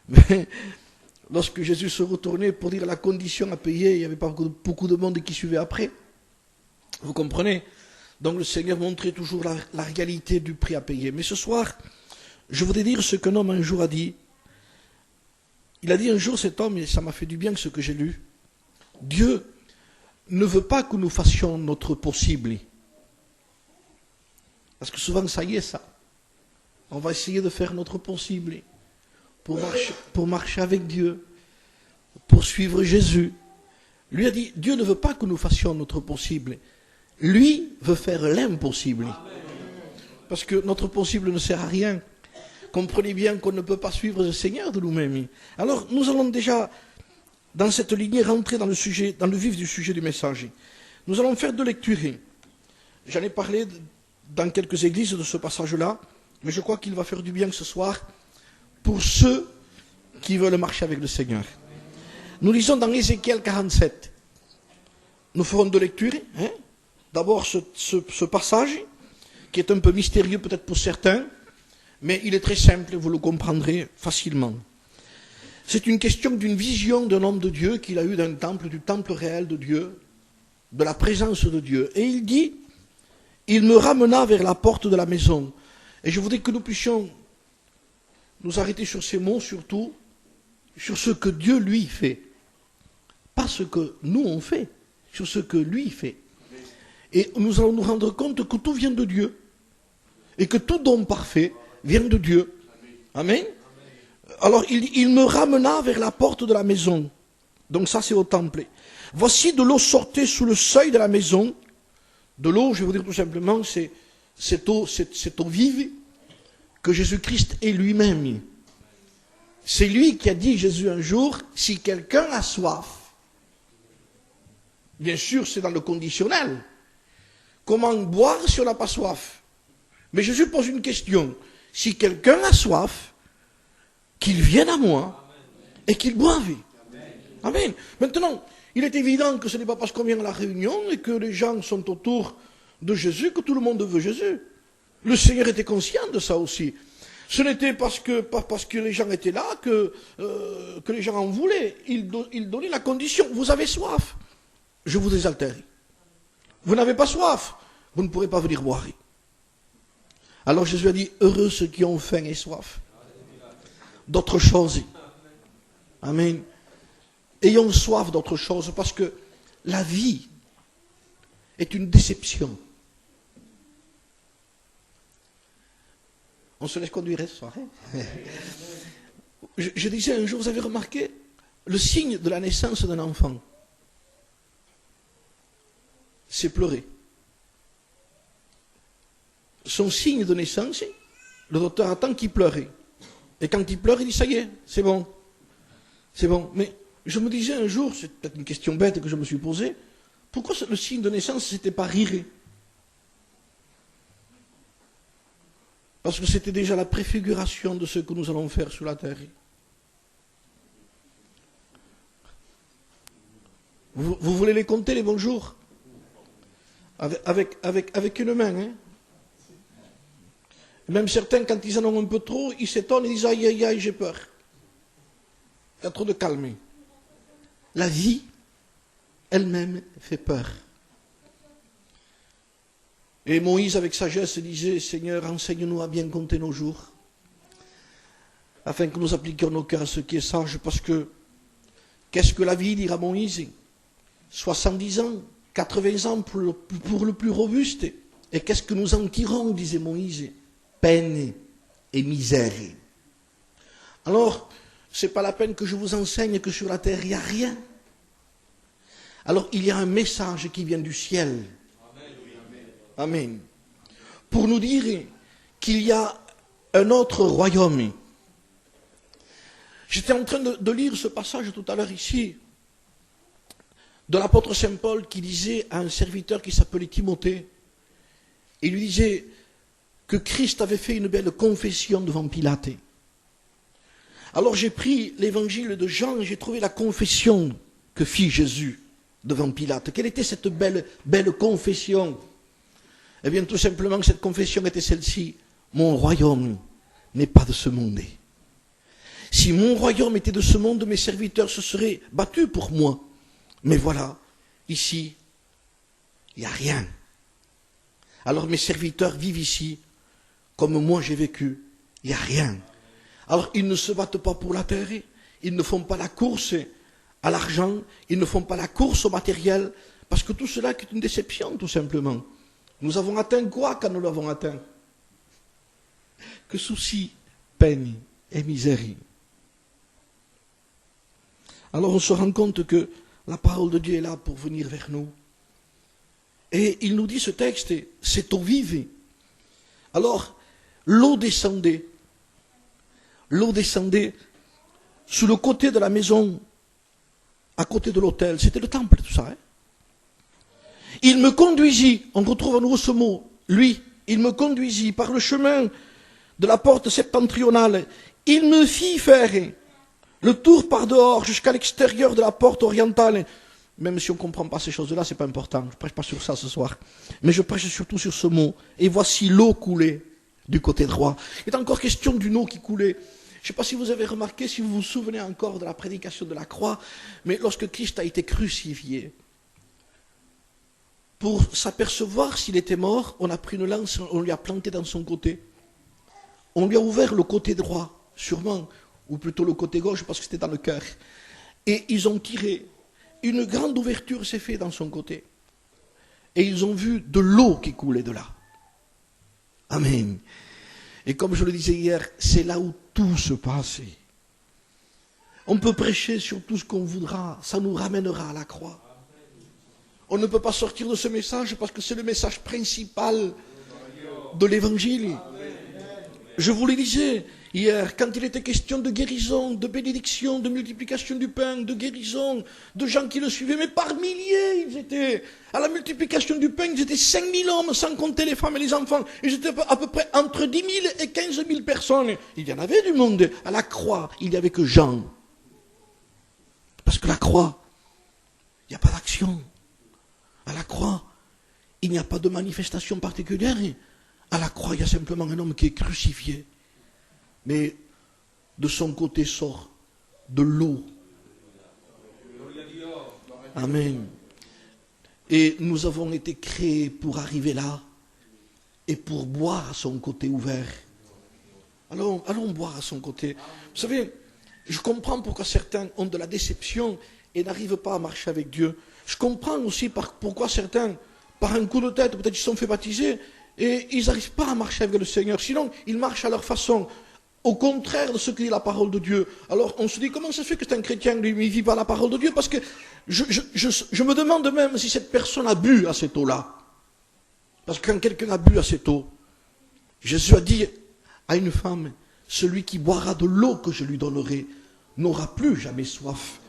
Mais lorsque Jésus se retournait pour dire la condition à payer, il n'y avait pas beaucoup de monde qui suivait après. Vous comprenez? Donc le Seigneur montrait toujours la réalité du prix à payer. Mais ce soir, je voudrais dire ce qu'un homme un jour a dit. Il a dit un jour, cet homme, et ça m'a fait du bien ce que j'ai lu, Dieu ne veut pas que nous fassions notre possible. Parce que souvent, ça y est, ça. On va essayer de faire notre possible pour marcher avec Dieu, pour suivre Jésus. Lui a dit, Dieu ne veut pas que nous fassions notre possible. Lui veut faire l'impossible. Parce que notre possible ne sert à rien. Comprenez bien qu'on ne peut pas suivre le Seigneur de nous-mêmes. Alors, nous allons déjà, dans cette lignée, rentrer dans le sujet, dans le vif du sujet du message. Nous allons faire deux lectures. J'en ai parlé dans quelques églises de ce passage-là, mais je crois qu'il va faire du bien ce soir pour ceux qui veulent marcher avec le Seigneur. Nous lisons dans Ézéchiel 47. Nous ferons deux lectures. D'abord ce passage, qui est un peu mystérieux peut-être pour certains, mais il est très simple et vous le comprendrez facilement. C'est une question d'une vision d'un homme de Dieu qu'il a eu d'un temple, du temple réel de Dieu, de la présence de Dieu. Et il dit, il me ramena vers la porte de la maison. Et je voudrais que nous puissions nous arrêter sur ces mots, surtout, sur ce que Dieu lui fait. Pas ce que nous on fait, sur ce que lui fait. Et nous allons nous rendre compte que tout vient de Dieu. Et que tout don parfait vient de Dieu. Amen. Alors il me ramena vers la porte de la maison. Donc ça c'est au temple. Voici de l'eau sortait sous le seuil de la maison. De l'eau, je vais vous dire tout simplement, c'est cette eau vive que Jésus-Christ est lui-même. C'est lui qui a dit, Jésus, un jour, si quelqu'un a soif, bien sûr c'est dans le conditionnel. Comment boire si on n'a pas soif? Mais Jésus pose une question. Si quelqu'un a soif, qu'il vienne à moi et qu'il boive. Amen. Maintenant, il est évident que ce n'est pas parce qu'on vient à la réunion et que les gens sont autour de Jésus que tout le monde veut Jésus. Le Seigneur était conscient de ça aussi. Ce n'était pas parce que les gens étaient là que les gens en voulaient. Il donnait la condition. Vous avez soif, je vous désaltère. Vous n'avez pas soif, vous ne pourrez pas venir boire. Alors Jésus a dit, heureux ceux qui ont faim et soif d'autre chose. Amen. Ayons soif d'autre chose, parce que la vie est une déception. On se laisse conduire ce soir. Je disais un jour, vous avez remarqué, le signe de la naissance d'un enfant, c'est pleurer. Son signe de naissance, le docteur attend qu'il pleure. Et quand il pleure, il dit, ça y est, c'est bon. C'est bon. Mais je me disais un jour, c'est peut-être une question bête que je me suis posée, pourquoi le signe de naissance, c'était pas rire? Parce que c'était déjà la préfiguration de ce que nous allons faire sur la terre. Vous voulez les compter, les bons jours? Avec une main, hein? Même certains, quand ils en ont un peu trop, ils s'étonnent et disent, aïe, aïe, aïe, j'ai peur. Il y a trop de calme. La vie, elle-même, fait peur. Et Moïse, avec sagesse, disait, Seigneur, enseigne-nous à bien compter nos jours, afin que nous appliquions nos cœurs à ce qui est sage, parce que, qu'est-ce que la vie, dira Moïse? 70 ans, 80 ans pour le plus robuste. Et qu'est-ce que nous en tirons, disait Moïse? Peine et misère. Alors, ce n'est pas la peine que je vous enseigne que sur la terre, il n'y a rien. Alors, il y a un message qui vient du ciel. Amen. Pour nous dire qu'il y a un autre royaume. J'étais en train de lire ce passage tout à l'heure ici, de l'apôtre Saint Paul qui disait à un serviteur qui s'appelait Timothée, il lui disait que Christ avait fait une belle confession devant Pilate. Alors j'ai pris l'évangile de Jean et j'ai trouvé la confession que fit Jésus devant Pilate. Quelle était cette belle confession? Eh bien, tout simplement, cette confession était celle-ci. Mon royaume n'est pas de ce monde. Si Si mon royaume était de ce monde, mes serviteurs se seraient battus pour moi. Mais voilà, ici, il n'y a rien. Alors mes serviteurs vivent ici, comme moi j'ai vécu, il n'y a rien. Alors ils ne se battent pas pour la terre, ils ne font pas la course à l'argent, ils ne font pas la course au matériel, parce que tout cela est une déception, tout simplement. Nous avons atteint quoi quand nous l'avons atteint? Que soucis, peine et misère. Alors on se rend compte que la parole de Dieu est là pour venir vers nous. Et il nous dit ce texte, c'est eau vive. Alors, l'eau descendait sur le côté de la maison, à côté de l'autel. C'était le temple, tout ça. Hein? Il me conduisit, on retrouve à nouveau ce mot, lui, il me conduisit par le chemin de la porte septentrionale. Il me fit faire le tour par dehors jusqu'à l'extérieur de la porte orientale. Même si on ne comprend pas ces choses-là, ce n'est pas important. Je ne prêche pas sur ça ce soir. Mais je prêche surtout sur ce mot. Et voici l'eau coulait du côté droit. Il est encore question d'une eau qui coulait. Je ne sais pas si vous avez remarqué, si vous vous souvenez encore de la prédication de la croix, mais lorsque Christ a été crucifié, pour s'apercevoir s'il était mort, on a pris une lance, on lui a planté dans son côté. On lui a ouvert le côté droit, sûrement, ou plutôt le côté gauche, parce que c'était dans le cœur. Et ils ont tiré. Une grande ouverture s'est faite dans son côté. Et ils ont vu de l'eau qui coulait de là. Amen. Et comme je le disais hier, c'est là où tout se passe. On peut prêcher sur tout ce qu'on voudra, ça nous ramènera à la croix. On ne peut pas sortir de ce message parce que c'est le message principal de l'évangile. Je vous le disais hier, quand il était question de guérison, de bénédiction, de multiplication du pain, de guérison, de gens qui le suivaient, mais par milliers ils étaient. À la multiplication du pain, ils étaient 5000 hommes, sans compter les femmes et les enfants. Ils étaient à peu près entre 10 000 et 15 000 personnes. Il y en avait du monde. À la croix, il n'y avait que Jean. Parce que la croix, il n'y a pas d'action. À la croix, il n'y a pas de manifestation particulière. À la croix, il y a simplement un homme qui est crucifié. Mais de son côté sort de l'eau. Amen. Et nous avons été créés pour arriver là et pour boire à son côté ouvert. Allons boire à son côté. Vous savez, je comprends pourquoi certains ont de la déception et n'arrivent pas à marcher avec Dieu. Je comprends aussi pourquoi certains, par un coup de tête, peut-être ils se sont fait baptiser et ils n'arrivent pas à marcher avec le Seigneur. Sinon, ils marchent à leur façon. Au contraire de ce que dit la parole de Dieu. Alors on se dit, comment ça se fait que c'est un chrétien, lui, il ne vit pas la parole de Dieu? Parce que je me demande même si cette personne a bu à cette eau-là. Parce que quand quelqu'un a bu à cette eau, Jésus a dit à une femme, celui qui boira de l'eau que je lui donnerai n'aura plus jamais soif.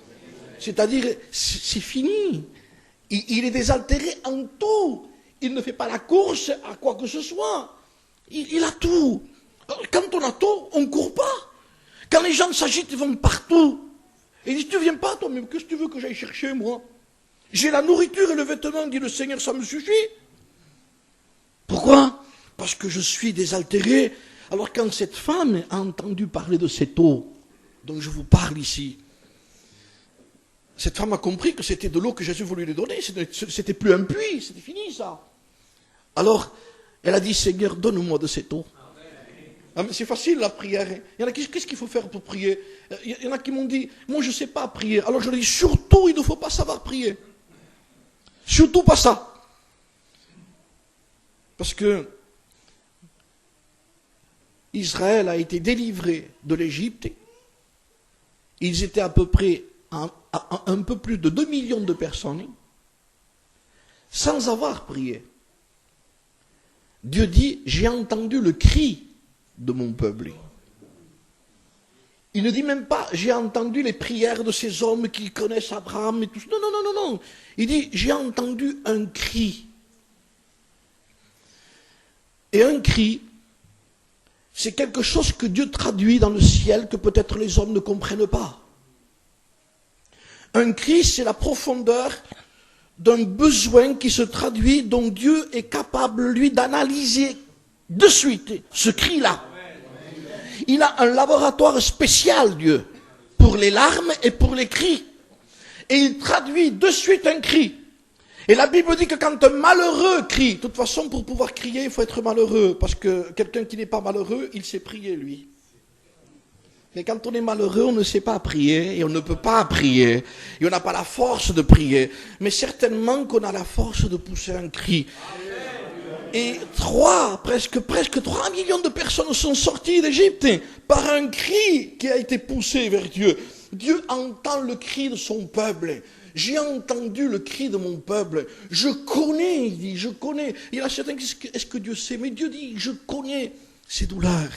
C'est-à-dire, c'est fini. Il est désaltéré en tout. Il ne fait pas la course à quoi que ce soit. Il a tout. Quand on a tout, on ne court pas. Quand les gens s'agitent, ils vont partout. Et ils disent, tu viens pas, toi, mais qu'est-ce que tu veux que j'aille chercher, moi? J'ai la nourriture et le vêtement, dit le Seigneur, ça me suffit. Pourquoi? Parce que je suis désaltéré. Alors quand cette femme a entendu parler de cette eau, dont je vous parle ici, cette femme a compris que c'était de l'eau que Jésus voulait lui donner. C'était plus un puits, c'était fini ça. Alors, elle a dit, Seigneur, donne-moi de cette eau. Ah, c'est facile la prière. Il y en a, qu'est-ce qu'il faut faire pour prier? Il y en a qui m'ont dit, moi je ne sais pas prier. Alors je leur dis, surtout il ne faut pas savoir prier. Surtout pas ça. Parce que Israël a été délivré de l'Égypte. Ils étaient à peu près un peu plus de 2 millions de personnes sans avoir prié. Dieu dit, j'ai entendu le cri de mon peuple. Il ne dit même pas, j'ai entendu les prières de ces hommes qui connaissent Abraham et tout ça. Non, non, non, non, non. Il dit, j'ai entendu un cri. Et un cri, c'est quelque chose que Dieu traduit dans le ciel que peut-être les hommes ne comprennent pas. Un cri, c'est la profondeur d'un besoin qui se traduit, dont Dieu est capable, lui, d'analyser de suite ce cri-là. Il a un laboratoire spécial, Dieu, pour les larmes et pour les cris. Et il traduit de suite un cri. Et la Bible dit que quand un malheureux crie, de toute façon, pour pouvoir crier, il faut être malheureux, parce que quelqu'un qui n'est pas malheureux, il sait prier, lui. Mais quand on est malheureux, on ne sait pas prier, et on ne peut pas prier, et on n'a pas la force de prier. Mais certainement qu'on a la force de pousser un cri. Et presque 3 millions de personnes sont sorties d'Égypte par un cri qui a été poussé vers Dieu. Dieu entend le cri de son peuple. J'ai entendu le cri de mon peuple. Je connais, il dit, je connais. Il y a certains qui disent, est-ce que Dieu sait? Mais Dieu dit, je connais ses douleurs.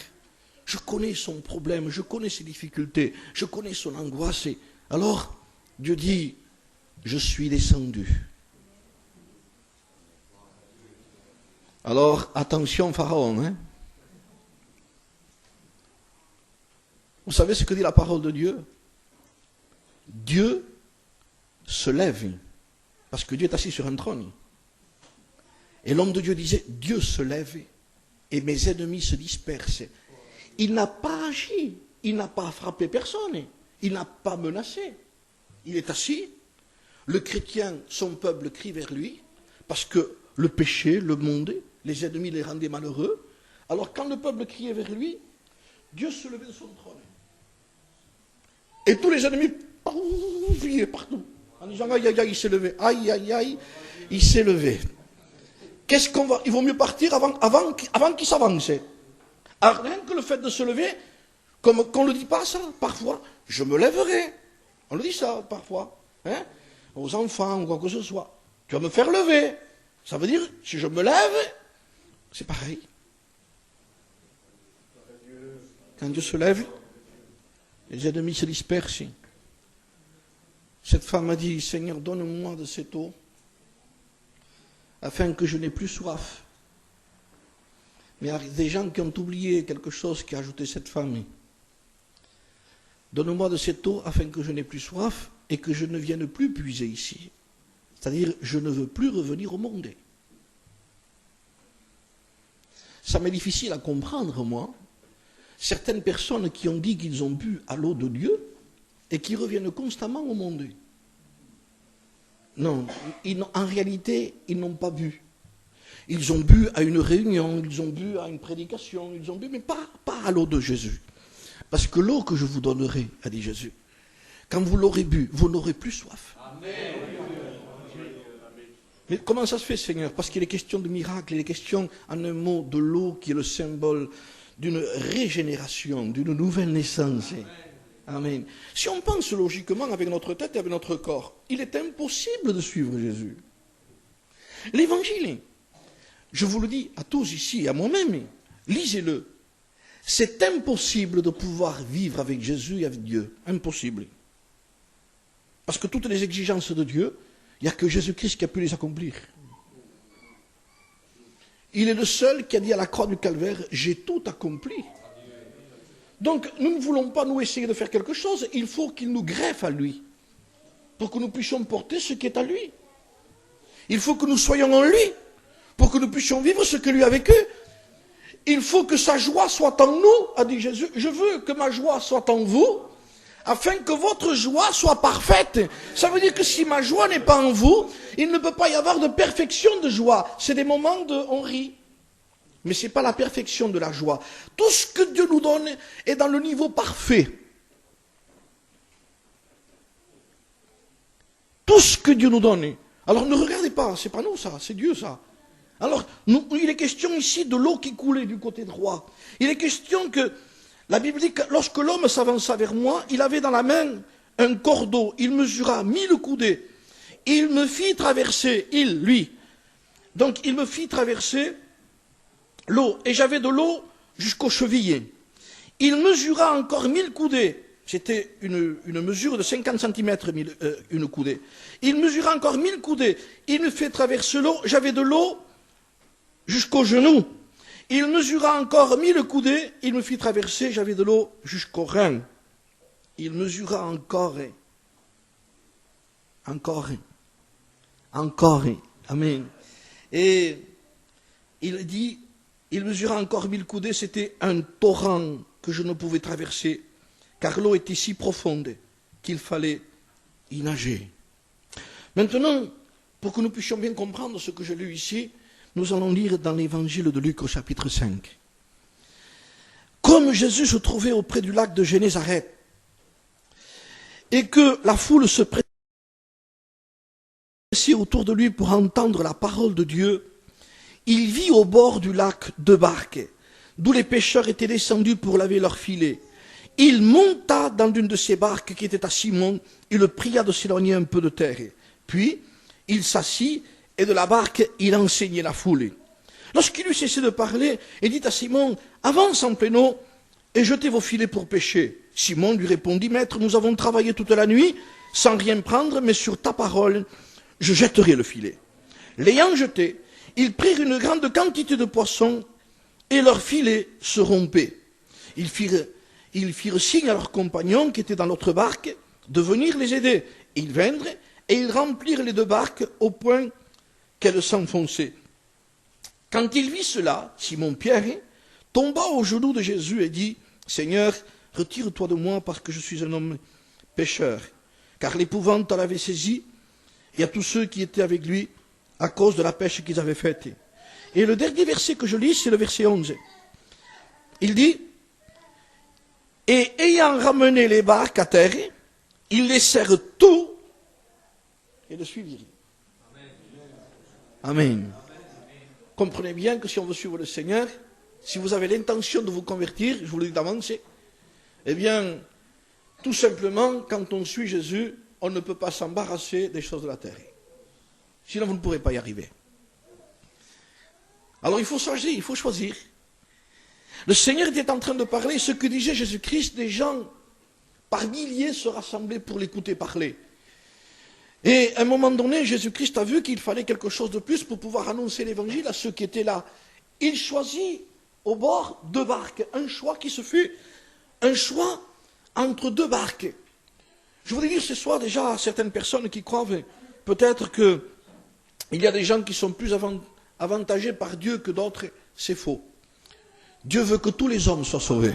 Je connais son problème, je connais ses difficultés, je connais son angoisse. Alors, Dieu dit, je suis descendu. Alors, attention Pharaon. Hein? Vous savez ce que dit la parole de Dieu? Dieu se lève, parce que Dieu est assis sur un trône. Et l'homme de Dieu disait, Dieu se lève et mes ennemis se dispersent. Il n'a pas agi, il n'a pas frappé personne, il n'a pas menacé. Il est assis, le chrétien, son peuple crie vers lui, parce que le péché, le monde, les ennemis les rendaient malheureux. Alors quand le peuple criait vers lui, Dieu se levait de son trône. Et tous les ennemis fuyaient partout, en disant aïe aïe aïe, il s'est levé, aïe aïe aïe, il s'est levé. Qu'est-ce qu'on va, il vaut mieux partir avant qu'il s'avance. Alors, rien que le fait de se lever, comme qu'on ne le dit pas ça, parfois, je me lèverai. On le dit ça, parfois. Hein, aux enfants ou quoi que ce soit. Tu vas me faire lever. Ça veut dire, si je me lève, c'est pareil. Quand Dieu se lève, les ennemis se dispersent. Cette femme a dit, Seigneur, donne-moi de cette eau, afin que je n'ai plus soif. Mais il y a des gens qui ont oublié quelque chose qui a ajouté cette femme. Donne-moi de cette eau afin que je n'ai plus soif et que je ne vienne plus puiser ici. C'est-à-dire, je ne veux plus revenir au monde. Ça m'est difficile à comprendre, moi. Certaines personnes qui ont dit qu'ils ont bu à l'eau de Dieu et qui reviennent constamment au monde. Non, en réalité, ils n'ont pas bu. Ils ont bu à une réunion, ils ont bu à une prédication, ils ont bu, mais pas à l'eau de Jésus. Parce que l'eau que je vous donnerai, a dit Jésus, quand vous l'aurez bu, vous n'aurez plus soif. Amen. Mais comment ça se fait, Seigneur? Parce qu'il est question de miracle, il est question, en un mot, de l'eau qui est le symbole d'une régénération, d'une nouvelle naissance. Amen. Si on pense logiquement avec notre tête et avec notre corps, il est impossible de suivre Jésus. L'évangile, je vous le dis à tous ici, à moi-même, lisez-le. C'est impossible de pouvoir vivre avec Jésus et avec Dieu. Impossible. Parce que toutes les exigences de Dieu, il n'y a que Jésus-Christ qui a pu les accomplir. Il est le seul qui a dit à la croix du calvaire, j'ai tout accompli. Donc, nous ne voulons pas nous essayer de faire quelque chose, il faut qu'il nous greffe à lui, pour que nous puissions porter ce qui est à lui. Il faut que nous soyons en lui, pour que nous puissions vivre ce que lui a vécu. Il faut que sa joie soit en nous, a dit Jésus. Je veux que ma joie soit en vous, afin que votre joie soit parfaite. Ça veut dire que si ma joie n'est pas en vous, il ne peut pas y avoir de perfection de joie. C'est des moments de on rit. Mais ce n'est pas la perfection de la joie. Tout ce que Dieu nous donne est dans le niveau parfait. Tout ce que Dieu nous donne. Alors ne regardez pas, c'est pas nous ça, c'est Dieu ça. Alors, il est question ici de l'eau qui coulait du côté droit. Il est question que, la Bible dit que lorsque l'homme s'avança vers moi, il avait dans la main un cordeau. Il mesura 1000 coudées. Il me fit traverser, lui. Donc, il me fit traverser l'eau. Et j'avais de l'eau jusqu'aux chevilles. Il mesura encore 1000 coudées. C'était une mesure de 50 cm, une coudée. Il mesura encore 1000 coudées. Il me fait traverser l'eau. J'avais de l'eau jusqu'aux genoux. Il mesura encore 1000 coudées, il me fit traverser, j'avais de l'eau jusqu'aux reins. Il mesura encore. Amen. Et il dit, il mesura encore 1000 coudées, c'était un torrent que je ne pouvais traverser, car l'eau était si profonde qu'il fallait y nager. Maintenant, pour que nous puissions bien comprendre ce que j'ai lu ici, nous allons lire dans l'évangile de Luc au chapitre 5. Comme Jésus se trouvait auprès du lac de Génézareth, et que la foule se pressait autour de lui pour entendre la parole de Dieu, il vit au bord du lac 2 barques, d'où les pêcheurs étaient descendus pour laver leurs filets. Il monta dans l'une de ces barques qui était à Simon, et le pria de s'éloigner un peu de terre. Puis, il s'assit, et de la barque, il enseignait la foule. Lorsqu'il eut cessé de parler, il dit à Simon, « Avance en pleine eau, et jetez vos filets pour pêcher. » Simon lui répondit, « Maître, nous avons travaillé toute la nuit, sans rien prendre, mais sur ta parole, je jetterai le filet. » L'ayant jeté, ils prirent une grande quantité de poissons, et leurs filets se rompaient. Ils firent signe à leurs compagnons qui étaient dans l'autre barque de venir les aider. Ils vinrent, et ils remplirent les 2 barques au point qu'elles s'enfonçaient. Quand il vit cela, Simon-Pierre tomba aux genoux de Jésus et dit, « Seigneur, retire-toi de moi parce que je suis un homme pécheur. » Car l'épouvante l'avait saisi et à tous ceux qui étaient avec lui à cause de la pêche qu'ils avaient faite. Et le dernier verset que je lis, c'est le verset 11. Il dit, « Et ayant ramené les barques à terre, ils laissèrent tout et le suivirent. » Amen. Comprenez bien que si on veut suivre le Seigneur, si vous avez l'intention de vous convertir, je vous le dis d'avance, eh bien, tout simplement, quand on suit Jésus, on ne peut pas s'embarrasser des choses de la terre. Sinon, vous ne pourrez pas y arriver. Alors, il faut changer, il faut choisir. Le Seigneur était en train de parler ce que disait Jésus-Christ, des gens par milliers se rassemblaient pour l'écouter parler. Et à un moment donné, Jésus-Christ a vu qu'il fallait quelque chose de plus pour pouvoir annoncer l'évangile à ceux qui étaient là. Il choisit au bord 2 barques, un choix qui se fut un choix entre 2 barques. Je voudrais dire ce soir déjà à certaines personnes qui croient peut-être qu'il y a des gens qui sont plus avantagés par Dieu que d'autres, c'est faux. Dieu veut que tous les hommes soient sauvés.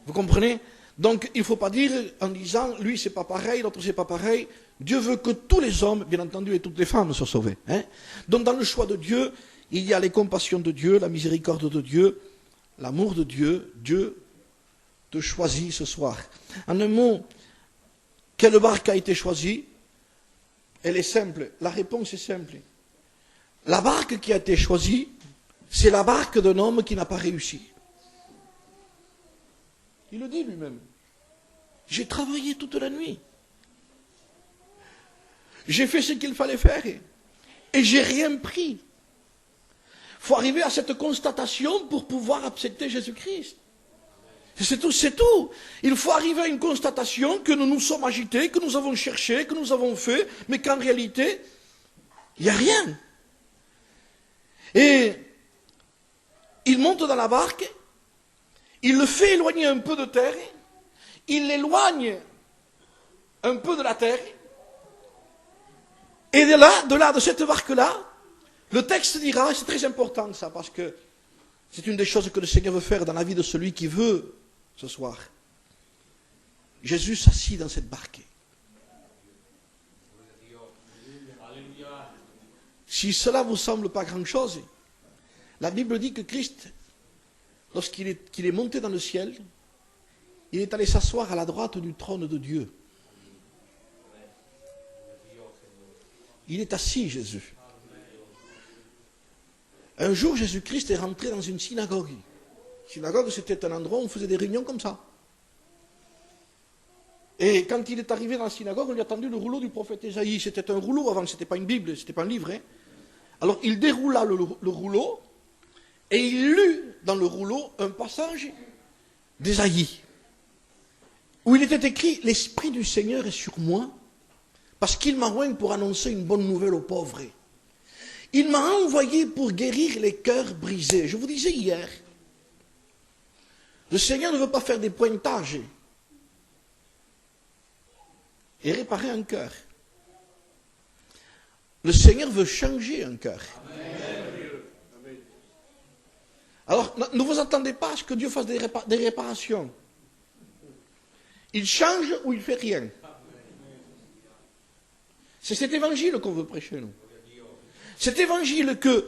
Vous comprenez? Donc il ne faut pas dire en disant, lui c'est pas pareil, l'autre c'est pas pareil. Dieu veut que tous les hommes, bien entendu, et toutes les femmes soient sauvés. Donc dans le choix de Dieu, il y a les compassions de Dieu, la miséricorde de Dieu, l'amour de Dieu. Dieu te choisit ce soir. En un mot, quelle barque a été choisie? Elle est simple. La réponse est simple. La barque qui a été choisie, c'est la barque d'un homme qui n'a pas réussi. Il le dit lui-même. J'ai travaillé toute la nuit. J'ai fait ce qu'il fallait faire. Et j'ai rien pris. Il faut arriver à cette constatation pour pouvoir accepter Jésus-Christ. C'est tout, c'est tout. Il faut arriver à une constatation que nous nous sommes agités, que nous avons cherché, que nous avons fait, mais qu'en réalité, il n'y a rien. Et il monte dans la barque, il le fait éloigner un peu de terre, il l'éloigne un peu de la terre, et de cette barque-là, le texte dira, et c'est très important ça, parce que c'est une des choses que le Seigneur veut faire dans la vie de celui qui veut ce soir. Jésus s'assit dans cette barque. Si cela vous semble pas grand-chose, la Bible dit que Christ, lorsqu'il est monté dans le ciel, il est allé s'asseoir à la droite du trône de Dieu. Il est assis, Jésus. Un jour, Jésus-Christ est rentré dans une synagogue. Synagogue, c'était un endroit où on faisait des réunions comme ça. Et quand il est arrivé dans la synagogue, on lui a tendu le rouleau du prophète Ésaïe. C'était un rouleau avant, c'était pas une Bible, c'était pas un livre. Alors il déroula le rouleau et il lut dans le rouleau un passage d'Ésaïe où il était écrit « L'Esprit du Seigneur est sur moi parce qu'il m'a oint pour annoncer une bonne nouvelle aux pauvres. Il m'a envoyé pour guérir les cœurs brisés. » Je vous disais hier, le Seigneur ne veut pas faire des pointages et réparer un cœur. Le Seigneur veut changer un cœur. Alors, ne vous attendez pas à ce que Dieu fasse des réparations. Il change ou il fait rien. C'est cet évangile qu'on veut prêcher, nous. Cet évangile que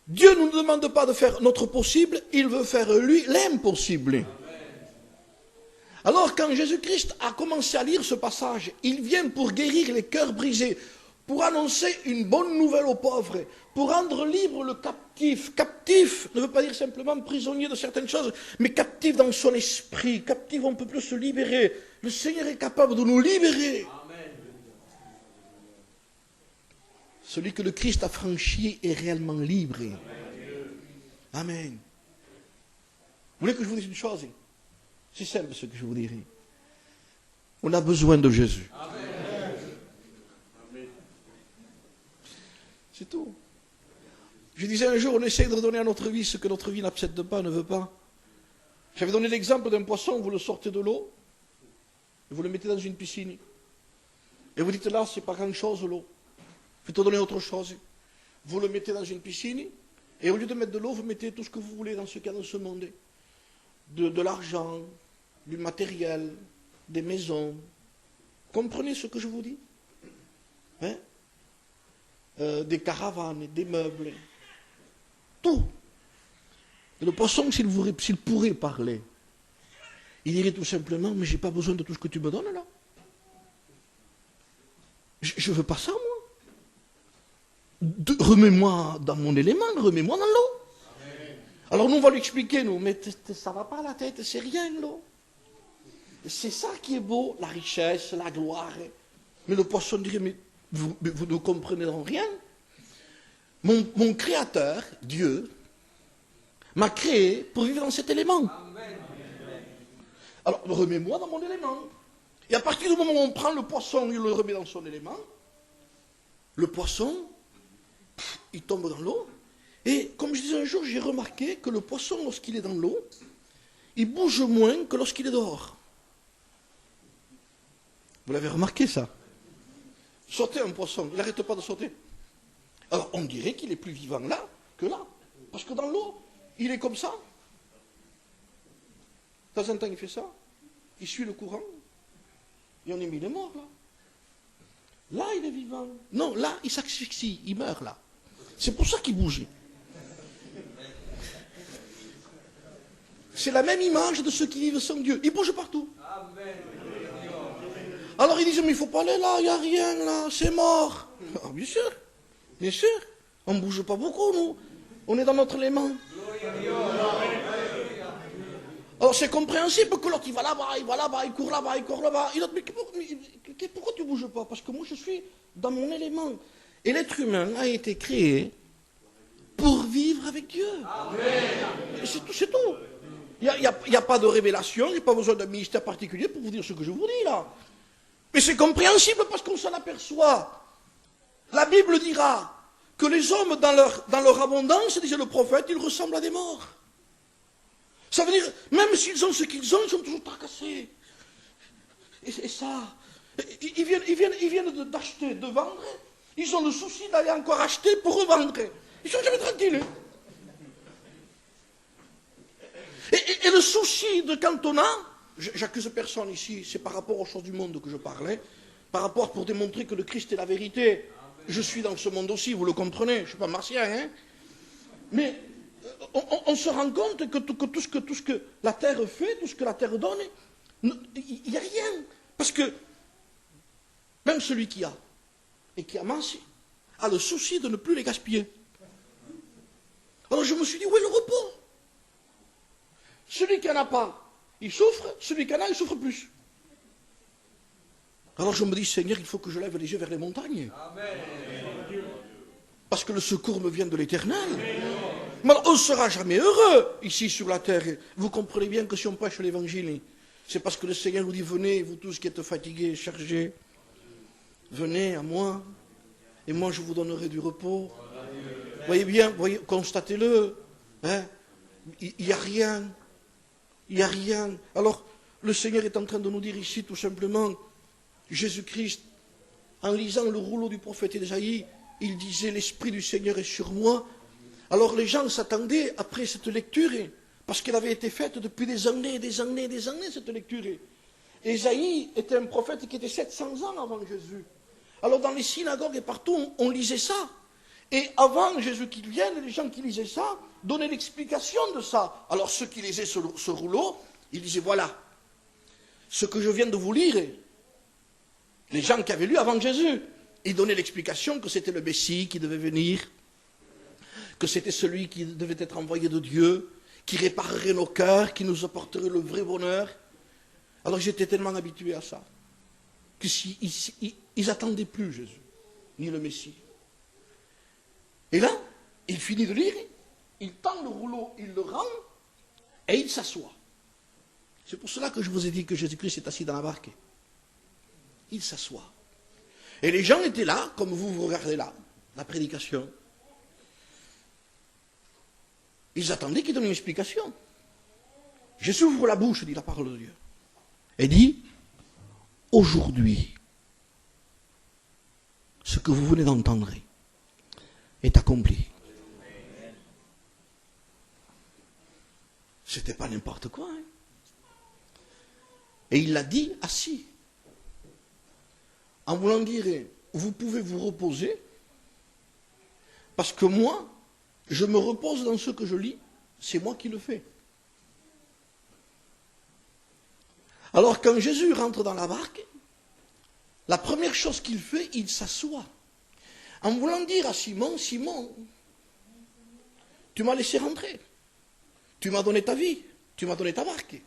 Dieu ne nous demande pas de faire notre possible, il veut faire, lui, l'impossible. Alors, quand Jésus-Christ a commencé à lire ce passage, il vient pour guérir les cœurs brisés, pour annoncer une bonne nouvelle aux pauvres, pour rendre libre le captif. Captif ne veut pas dire simplement prisonnier de certaines choses, mais captif dans son esprit. Captif, on ne peut plus se libérer. Le Seigneur est capable de nous libérer. Amen. Celui que le Christ a franchi est réellement libre. Amen. Vous voulez que je vous dise une chose? C'est simple ce que je vous dirai. On a besoin de Jésus. Amen. C'est tout. Je disais un jour, on essaie de redonner à notre vie ce que notre vie n'accepte pas, ne veut pas. J'avais donné l'exemple d'un poisson, vous le sortez de l'eau, et vous le mettez dans une piscine. Et vous dites là, c'est pas grand-chose l'eau. Je vais te donner autre chose. Vous le mettez dans une piscine, et au lieu de mettre de l'eau, vous mettez tout ce que vous voulez dans ce cas, dans ce monde. De l'argent, du matériel, des maisons. Comprenez ce que je vous dis? Hein? Des caravanes, des meubles. Tout. Et le poisson, s'il pourrait parler, il dirait tout simplement, mais j'ai pas besoin de tout ce que tu me donnes là. Je veux pas ça, moi. Remets-moi dans mon élément, remets-moi dans l'eau. Alors nous, on va lui expliquer, nous, mais ça va pas la tête, c'est rien l'eau. C'est ça qui est beau, la richesse, la gloire. Mais le poisson dirait, mais vous ne comprenez donc rien. Mon créateur, Dieu, m'a créé pour vivre dans cet élément. Amen. Alors, remets-moi dans mon élément. Et à partir du moment où on prend le poisson, il le remet dans son élément, le poisson, il tombe dans l'eau. Et comme je disais un jour, j'ai remarqué que le poisson, lorsqu'il est dans l'eau, il bouge moins que lorsqu'il est dehors. Vous l'avez remarqué, ça? Sauter un poisson, il n'arrête pas de sauter. Alors, on dirait qu'il est plus vivant là que là. Parce que dans l'eau, il est comme ça. De temps en temps, il fait ça. Il suit le courant. Et on est mis, il est mort, là. Là, il est vivant. Non, là, il s'asphyxie, il meurt, là. C'est pour ça qu'il bouge. C'est la même image de ceux qui vivent sans Dieu. Ils bougent partout. Alors ils disent, mais il ne faut pas aller là, il n'y a rien là, c'est mort. Ah, bien sûr, on ne bouge pas beaucoup, nous. On est dans notre élément. Alors c'est compréhensible que l'autre, il va là-bas, il court là-bas, il court là-bas. Il dit, mais pourquoi tu ne bouges pas? Parce que moi, je suis dans mon élément. Et l'être humain a été créé pour vivre avec Dieu. C'est tout. Il n'y a pas de révélation, il n'y a pas besoin d'un ministère particulier pour vous dire ce que je vous dis là. Mais c'est compréhensible parce qu'on s'en aperçoit. La Bible dira que les hommes, dans leur abondance, disait le prophète, ils ressemblent à des morts. Ça veut dire, même s'ils ont ce qu'ils ont, ils sont toujours tracassés. Et ça, ils viennent d'acheter, de vendre, ils ont le souci d'aller encore acheter pour revendre. Ils ne sont jamais tranquilles. Et le souci de quand on a, j'accuse personne ici, c'est par rapport aux choses du monde que je parlais, par rapport pour démontrer que le Christ est la vérité. Je suis dans ce monde aussi, vous le comprenez, je ne suis pas martien, hein. Mais on se rend compte que tout ce que la terre fait, tout ce que la terre donne, il n'y a rien. Parce que même celui qui a, et qui amasse, a le souci de ne plus les gaspiller. Alors je me suis dit, où est le repos? Celui qui n'en a pas, il souffre, celui qui en a, il souffre plus. Alors je me dis, Seigneur, il faut que je lève les yeux vers les montagnes. Amen. Parce que le secours me vient de l'Éternel. Mais on ne sera jamais heureux ici sur la terre. Vous comprenez bien que si on prêche l'évangile, c'est parce que le Seigneur nous dit, venez, vous tous qui êtes fatigués, chargés, venez à moi, et moi je vous donnerai du repos. Voyez bien, constatez-le. Hein, il n'y a rien. Il n'y a rien. Alors, le Seigneur est en train de nous dire ici tout simplement, Jésus-Christ, en lisant le rouleau du prophète Ésaïe, il disait, l'Esprit du Seigneur est sur moi, Alors les gens s'attendaient après cette lecture, parce qu'elle avait été faite depuis des années, cette lecture. Ésaïe était un prophète qui était 700 ans avant Jésus. Alors dans les synagogues et partout, on lisait ça. Et avant Jésus qu'il vienne, les gens qui lisaient ça donnaient l'explication de ça. Alors ceux qui lisaient ce rouleau, ils disaient, voilà, ce que je viens de vous lire, les gens qui avaient lu avant Jésus, ils donnaient l'explication que c'était le Messie qui devait venir, que c'était celui qui devait être envoyé de Dieu, qui réparerait nos cœurs, qui nous apporterait le vrai bonheur. Alors j'étais tellement habitué à ça, que ils n'attendaient plus Jésus, ni le Messie. Et là, il finit de lire, il tend le rouleau, il le rend, et il s'assoit. C'est pour cela que je vous ai dit que Jésus-Christ est assis dans la barque. Il s'assoit. Et les gens étaient là, comme vous regardez là, la prédication. Ils attendaient qu'il donne une explication. Jésus ouvre la bouche, dit la parole de Dieu, et dit, aujourd'hui, ce que vous venez d'entendre est accompli. C'était pas n'importe quoi. Hein. Et il l'a dit assis. En voulant dire, vous pouvez vous reposer, parce que moi, je me repose dans ce que je lis, c'est moi qui le fais. Alors quand Jésus rentre dans la barque, la première chose qu'il fait, il s'assoit. En voulant dire à Simon, Simon, tu m'as laissé rentrer. Tu m'as donné ta vie. Tu m'as donné ta barque.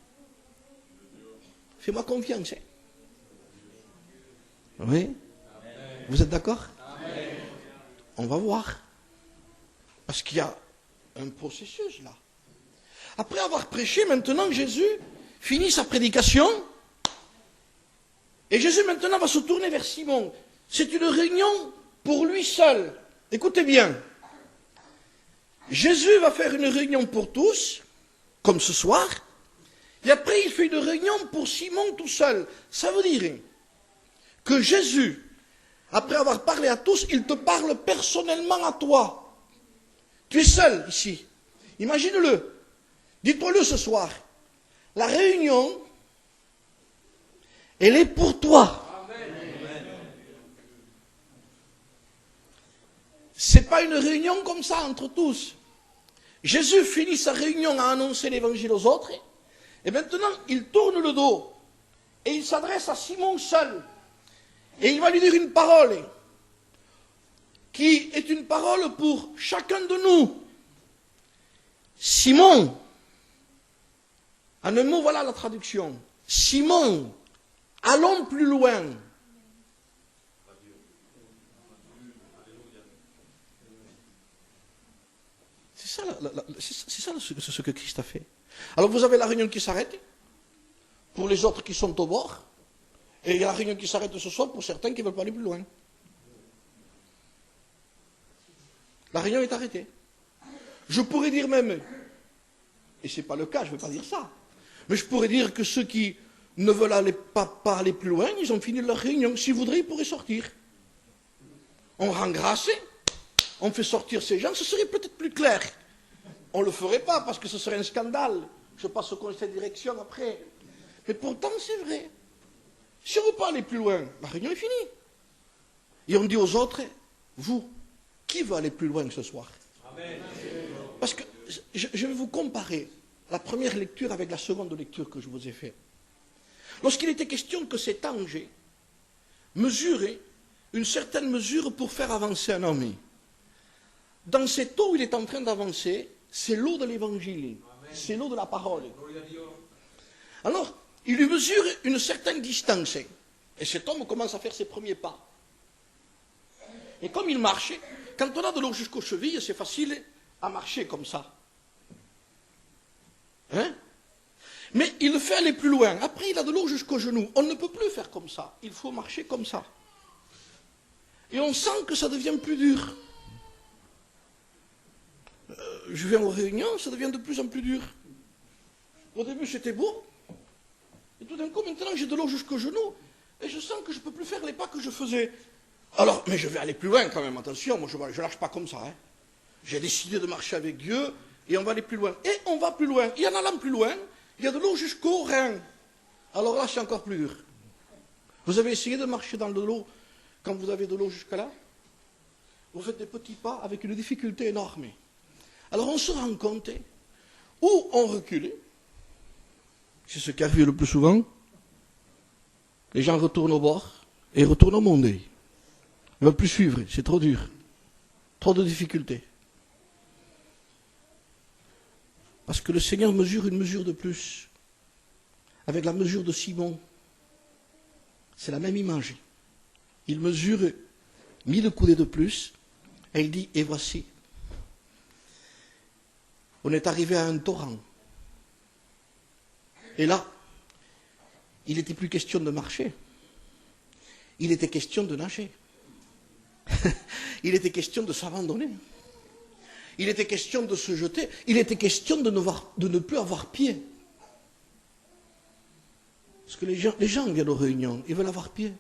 Fais-moi confiance. Hein. Oui. Vous êtes d'accord? On va voir. Parce qu'il y a un processus là. Après avoir prêché, maintenant Jésus finit sa prédication. Et Jésus maintenant va se tourner vers Simon. C'est une réunion pour lui seul. Écoutez bien. Jésus va faire une réunion pour tous, comme ce soir. Et après, il fait une réunion pour Simon tout seul. Ça veut dire que Jésus, après avoir parlé à tous, il te parle personnellement à toi. Tu es seul ici. Imagine-le. Dites-moi-le ce soir. La réunion, elle est pour toi. Ce n'est pas une réunion comme ça entre tous. Jésus finit sa réunion à annoncer l'évangile aux autres. Et maintenant, il tourne le dos. Et il s'adresse à Simon seul. Et il va lui dire une parole. Qui est une parole pour chacun de nous. Simon. En un mot, voilà la traduction. Simon, allons plus loin. C'est ça ce que Christ a fait. Alors vous avez la réunion qui s'arrête, pour les autres qui sont au bord, et il y a la réunion qui s'arrête ce soir pour certains qui ne veulent pas aller plus loin. La réunion est arrêtée. Je pourrais dire même, et ce n'est pas le cas, je ne veux pas dire ça, mais je pourrais dire que ceux qui ne veulent pas aller plus loin, ils ont fini leur réunion. S'ils voudraient, ils pourraient sortir. On rend grâce, on fait sortir ces gens, ce serait peut-être plus clair. On ne le ferait pas parce que ce serait un scandale. Je passe au conseil de direction après. Mais pourtant, c'est vrai. Si on ne veut pas aller plus loin, la réunion est finie. Et on dit aux autres, vous, qui veut aller plus loin ce soir? Amen. Parce que je vais vous comparer la première lecture avec la seconde lecture que je vous ai faite. Lorsqu'il était question que cet ange mesurait une certaine mesure pour faire avancer un homme, dans cette eau où il est en train d'avancer, c'est l'eau de l'évangile, c'est l'eau de la parole. Alors, il lui mesure une certaine distance, et cet homme commence à faire ses premiers pas. Et comme il marche, quand on a de l'eau jusqu'aux chevilles, c'est facile à marcher comme ça. Hein? Mais il le fait aller plus loin. Après, il a de l'eau jusqu'aux genoux. On ne peut plus faire comme ça. Il faut marcher comme ça. Et on sent que ça devient plus dur. Je viens aux réunions, ça devient de plus en plus dur. Au début, c'était beau. Et tout d'un coup, maintenant, j'ai de l'eau jusqu'aux genoux. Et je sens que je ne peux plus faire les pas que je faisais. Alors, mais je vais aller plus loin quand même, attention. Moi, je ne lâche pas comme ça. Hein. J'ai décidé de marcher avec Dieu et on va aller plus loin. Et on va plus loin. Et en allant plus loin, il y a de l'eau jusqu'au rein. Alors là, c'est encore plus dur. Vous avez essayé de marcher dans de l'eau quand vous avez de l'eau jusqu'à là? Vous faites des petits pas avec une difficulté énorme. Alors on se rend compte, où on recule, c'est ce qui arrive le plus souvent, les gens retournent au bord et retournent au monde. Ils ne veulent plus suivre, c'est trop dur. Trop de difficultés. Parce que le Seigneur mesure une mesure de plus. Avec la mesure de Simon. C'est la même image. Il mesure 1000 coudées de plus et il dit, et voici. On est arrivé à un torrent. Et là, il n'était plus question de marcher. Il était question de nager. Il était question de s'abandonner. Il était question de se jeter. Il était question de ne plus avoir pied. Parce que les gens viennent aux réunions, ils veulent avoir pied.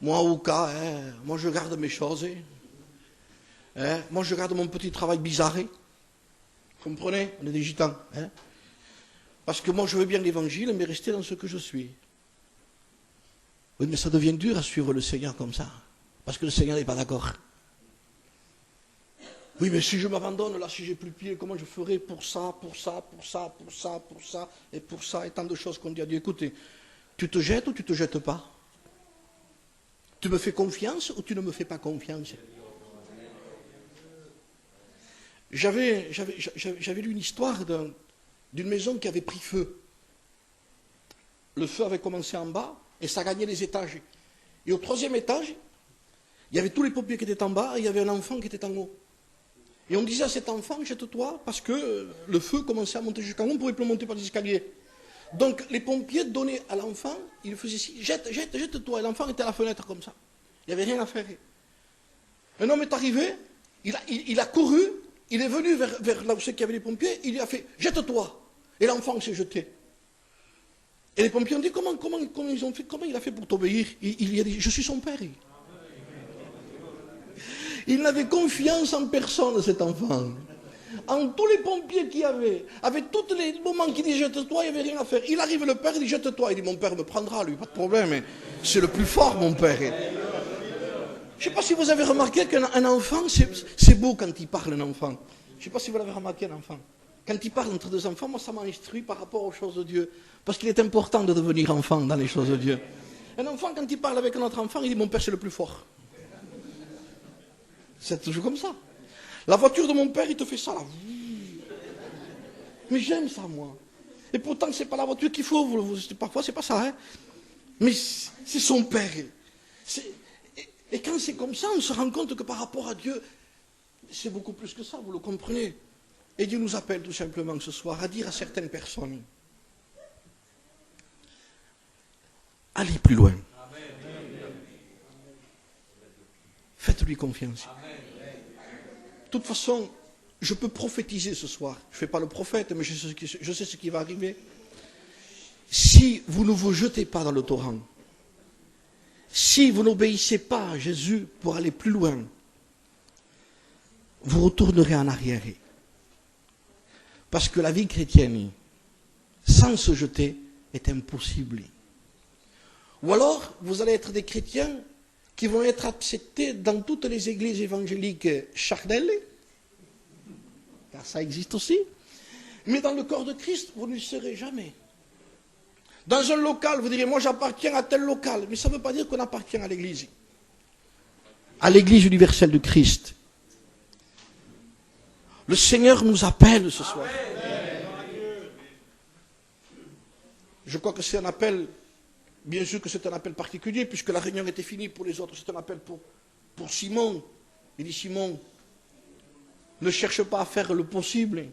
Moi, au cas, moi je garde mes choses. Moi je garde mon petit travail bizarre. Comprenez? On est des gitans. Parce que moi je veux bien l'évangile, mais rester dans ce que je suis. Oui, mais ça devient dur à suivre le Seigneur comme ça. Parce que le Seigneur n'est pas d'accord. Oui, mais si je m'abandonne, là, si j'ai plus pied, comment je ferai pour ça, pour ça, pour ça, pour ça, pour ça, et pour ça, et tant de choses qu'on dit à Dieu. Écoutez, tu te jettes ou tu ne te jettes pas? Tu me fais confiance ou tu ne me fais pas confiance? J'avais lu une histoire d'une maison qui avait pris feu. Le feu avait commencé en bas et ça gagnait les étages. Et au 3e étage, il y avait tous les pompiers qui étaient en bas et il y avait un enfant qui était en haut. Et on disait à cet enfant, jette-toi, parce que le feu commençait à monter jusqu'en haut, on ne pouvait plus monter par les escaliers. Donc les pompiers donnaient à l'enfant, ils le faisaient ici, jette-toi. Et l'enfant était à la fenêtre comme ça. Il n'y avait rien à faire. Un homme est arrivé, il a couru, il est venu vers là où c'est qu'il y avait les pompiers, il a fait, jette-toi. Et l'enfant s'est jeté. Et les pompiers ont dit, comment ils ont fait, comment il a fait pour t'obéir? Il a dit, je suis son père. Il n'avait confiance en personne, cet enfant. En tous les pompiers qu'il y avait, avec tous les moments qu'il dit jette-toi, il n'y avait rien à faire. Il arrive le père, il dit jette-toi. Il dit mon père me prendra, lui, pas de problème. C'est le plus fort, mon père. Je ne sais pas si vous avez remarqué qu'un enfant, c'est beau quand il parle, un enfant. Je ne sais pas si vous l'avez remarqué, un enfant. Quand il parle entre deux enfants, moi ça m'a instruit par rapport aux choses de Dieu. Parce qu'il est important de devenir enfant dans les choses de Dieu. Un enfant, quand il parle avec un autre enfant, il dit mon père c'est le plus fort. C'est toujours comme ça. La voiture de mon père, il te fait ça là. Mais j'aime ça, moi. Et pourtant, c'est pas la voiture qu'il faut. Parfois, c'est pas ça. Hein. Mais c'est son père. Et quand c'est comme ça, on se rend compte que par rapport à Dieu, c'est beaucoup plus que ça, vous le comprenez. Et Dieu nous appelle tout simplement ce soir à dire à certaines personnes, allez plus loin. Faites-lui confiance. De toute façon, je peux prophétiser ce soir. Je ne fais pas le prophète, mais je sais ce qui va arriver. Si vous ne vous jetez pas dans le torrent, si vous n'obéissez pas à Jésus pour aller plus loin, vous retournerez en arrière. Parce que la vie chrétienne, sans se jeter, est impossible. Ou alors, vous allez être des chrétiens qui vont être acceptés dans toutes les églises évangéliques charnelles, car ça existe aussi, mais dans le corps de Christ, vous ne le serez jamais. Dans un local, vous direz, moi j'appartiens à tel local, mais ça ne veut pas dire qu'on appartient à l'église. À l'église universelle de Christ. Le Seigneur nous appelle ce soir. Je crois que c'est un appel, bien sûr que c'est un appel particulier, puisque la réunion était finie pour les autres, c'est un appel pour Simon. Il dit, Simon, ne cherche pas à faire le possible,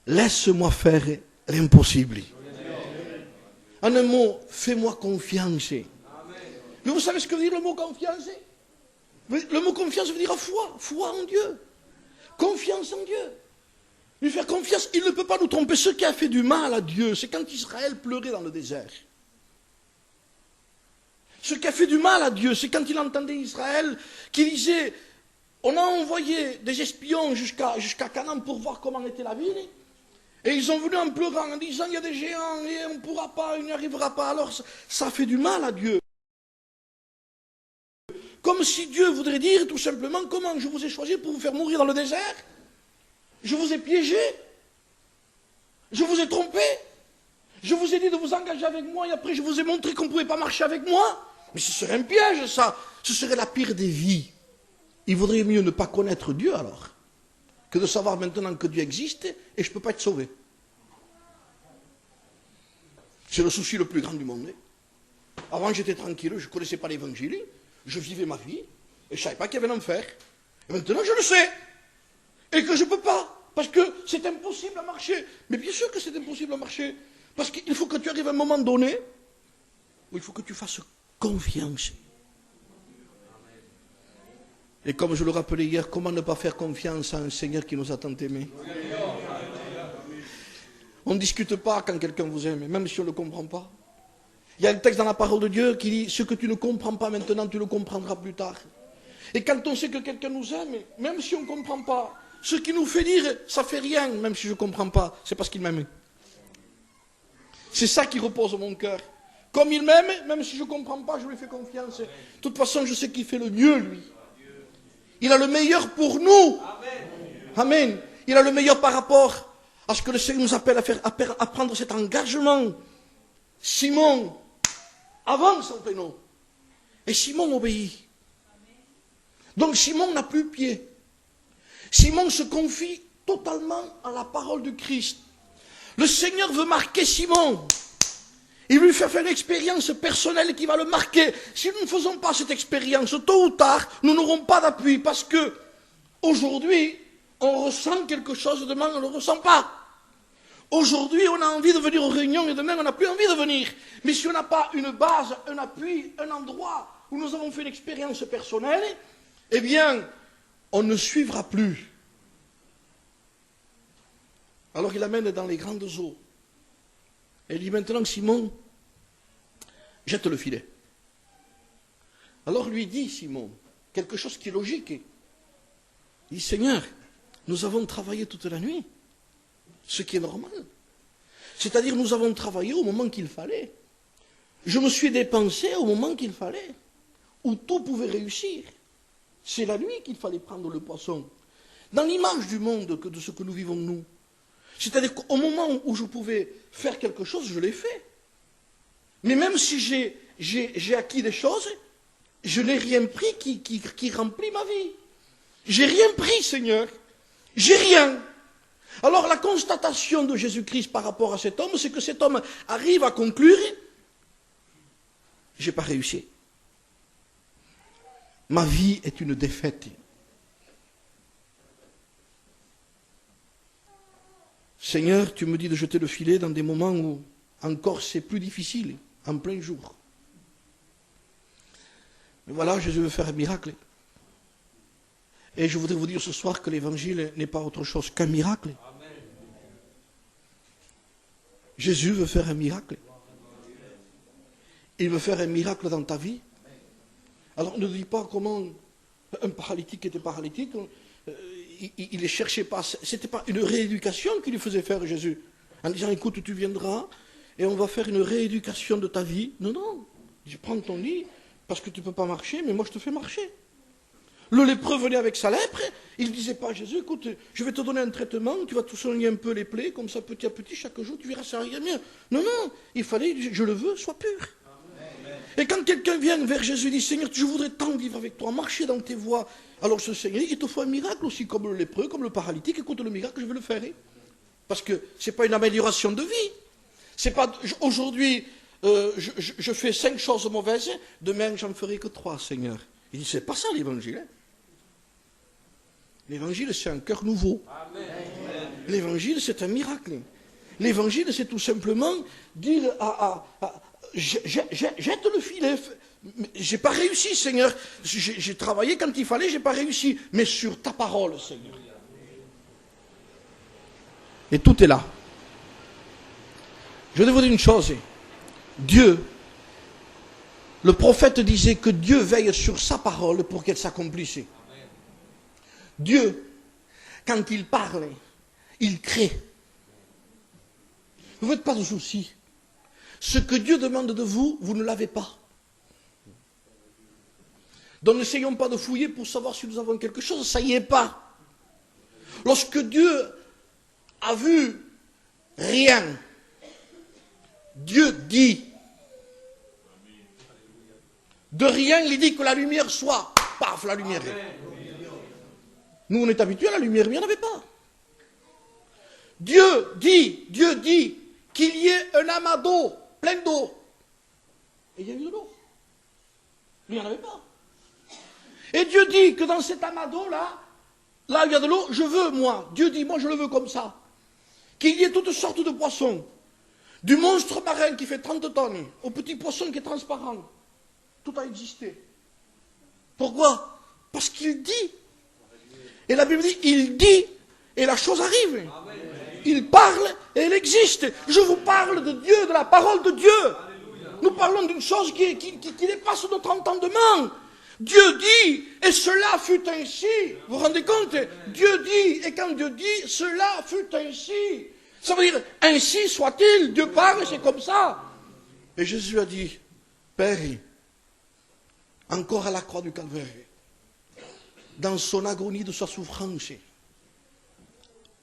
laisse-moi faire l'impossible. En un mot, fais-moi confiance. Mais vous savez ce que veut dire le mot confiance? Le mot confiance veut dire foi en Dieu. Confiance en Dieu. Lui faire confiance, il ne peut pas nous tromper. Ce qui a fait du mal à Dieu, c'est quand Israël pleurait dans le désert. Ce qui a fait du mal à Dieu, c'est quand il entendait Israël qui disait On a envoyé des espions jusqu'à Canaan pour voir comment était la ville. Et ils sont venus en pleurant, en disant, il y a des géants, et on ne pourra pas, il n'y arrivera pas. Alors ça fait du mal à Dieu. Comme si Dieu voudrait dire tout simplement, comment je vous ai choisi pour vous faire mourir dans le désert? Je vous ai piégé. Je vous ai trompé. Je vous ai dit de vous engager avec moi et après je vous ai montré qu'on ne pouvait pas marcher avec moi. Mais ce serait un piège, ça. Ce serait la pire des vies. Il vaudrait mieux ne pas connaître Dieu alors, que de savoir maintenant que Dieu existe et je ne peux pas être sauvé. C'est le souci le plus grand du monde. Avant j'étais tranquille, je ne connaissais pas l'évangile, je vivais ma vie et je ne savais pas qu'il y avait un enfer. Et maintenant je le sais. Et que je ne peux pas, parce que c'est impossible à marcher. Mais bien sûr que c'est impossible à marcher. Parce qu'il faut que tu arrives à un moment donné où il faut que tu fasses confiance. Et comme je le rappelais hier, comment ne pas faire confiance à un Seigneur qui nous a tant aimés? On ne discute pas quand quelqu'un vous aime, même si on ne le comprend pas. Il y a un texte dans la parole de Dieu qui dit, ce que tu ne comprends pas maintenant, tu le comprendras plus tard. Et quand on sait que quelqu'un nous aime, même si on ne comprend pas, ce qui nous fait dire, ça fait rien, même si je ne comprends pas, c'est parce qu'il m'aime. C'est ça qui repose mon cœur. Comme il m'aime, même si je ne comprends pas, je lui fais confiance. De toute façon, je sais qu'il fait le mieux, lui. Il a le meilleur pour nous. Amen. Il a le meilleur par rapport à ce que le Seigneur nous appelle à prendre cet engagement. Simon avance en pénaux. Et Simon obéit. Donc Simon n'a plus pied. Simon se confie totalement à la parole de Christ. Le Seigneur veut marquer Simon. Il lui fait faire une expérience personnelle qui va le marquer. Si nous ne faisons pas cette expérience, tôt ou tard, nous n'aurons pas d'appui. Parce que, aujourd'hui, on ressent quelque chose, demain on ne le ressent pas. Aujourd'hui, on a envie de venir aux réunions et demain on n'a plus envie de venir. Mais si on n'a pas une base, un appui, un endroit où nous avons fait une expérience personnelle, eh bien, on ne suivra plus. Alors il l'amène dans les grandes eaux. Et il dit maintenant, Simon, jette le filet. Alors lui dit Simon, quelque chose qui est logique. Il dit, Seigneur, nous avons travaillé toute la nuit, ce qui est normal. C'est-à-dire, nous avons travaillé au moment qu'il fallait. Je me suis dépensé au moment qu'il fallait, où tout pouvait réussir. C'est la nuit qu'il fallait prendre le poisson. Dans l'image du monde de ce que nous vivons nous. C'est-à-dire qu'au moment où je pouvais faire quelque chose, je l'ai fait. Mais même si j'ai acquis des choses, je n'ai rien pris qui remplit ma vie. J'ai rien pris, Seigneur. J'ai rien. Alors la constatation de Jésus-Christ par rapport à cet homme, c'est que cet homme arrive à conclure, j'ai pas réussi. Ma vie est une défaite. Seigneur, tu me dis de jeter le filet dans des moments où encore c'est plus difficile, en plein jour. Mais voilà, Jésus veut faire un miracle. Et je voudrais vous dire ce soir que l'évangile n'est pas autre chose qu'un miracle. Amen. Jésus veut faire un miracle. Il veut faire un miracle dans ta vie. Alors ne dis pas comment un paralytique était paralytique. Il ne cherchait pas, c'était pas une rééducation qu'il lui faisait faire Jésus, en disant écoute tu viendras et on va faire une rééducation de ta vie. Non, non, je prends ton lit parce que tu ne peux pas marcher, mais moi je te fais marcher. Le lépreux venait avec sa lèpre, il ne disait pas à Jésus écoute, je vais te donner un traitement, tu vas te soigner un peu les plaies, comme ça petit à petit, chaque jour tu verras ça ira mieux. Non, non, il fallait, je le veux, sois pur. Et quand quelqu'un vient vers Jésus et dit Seigneur, je voudrais tant vivre avec toi, marcher dans tes voies, alors ce Seigneur, il te faut un miracle aussi, comme le lépreux, comme le paralytique, écoute le miracle, je vais le faire. Parce que ce n'est pas une amélioration de vie. C'est pas aujourd'hui, je fais 5 choses mauvaises, demain j'en ferai que 3, Seigneur. Il dit, c'est pas ça l'évangile. Hein. L'évangile, c'est un cœur nouveau. L'évangile, c'est un miracle. L'évangile, c'est tout simplement dire jette le filet. J'ai pas réussi, Seigneur. J'ai travaillé quand il fallait, j'ai pas réussi. Mais sur ta parole, Seigneur. Et tout est là. Je vais vous dire une chose. Dieu, le prophète disait que Dieu veille sur sa parole pour qu'elle s'accomplisse. Dieu, quand il parle, il crée. Ne vous faites pas de soucis. Ce que Dieu demande de vous, vous ne l'avez pas. Donc n'essayons pas de fouiller pour savoir si nous avons quelque chose, ça y est pas. Lorsque Dieu a vu rien, Dieu dit. De rien, il dit que la lumière soit. Paf, la lumière est. Nous, on est habitués à la lumière, mais il n'y en avait pas. Dieu dit qu'il y ait un amas d'eau, plein d'eau. Et il y a eu de l'eau. Mais il n'y en avait pas. Et Dieu dit que dans cet amas d'eau, là où il y a de l'eau, je veux, moi, Dieu dit, moi je le veux comme ça. Qu'il y ait toutes sortes de poissons. Du monstre marin qui fait 30 tonnes, au petit poisson qui est transparent. Tout a existé. Pourquoi? Parce qu'il dit. Et la Bible dit, il dit, et la chose arrive. Il parle et elle existe. Je vous parle de Dieu, de la parole de Dieu. Nous parlons d'une chose qui dépasse notre entendement. Dieu dit, et cela fut ainsi. Vous vous rendez compte? Dieu dit, et quand Dieu dit, cela fut ainsi. Ça veut dire, ainsi soit-il. Dieu parle, c'est comme ça. Et Jésus a dit, Père, encore à la croix du Calvaire, dans son agonie de sa souffrance,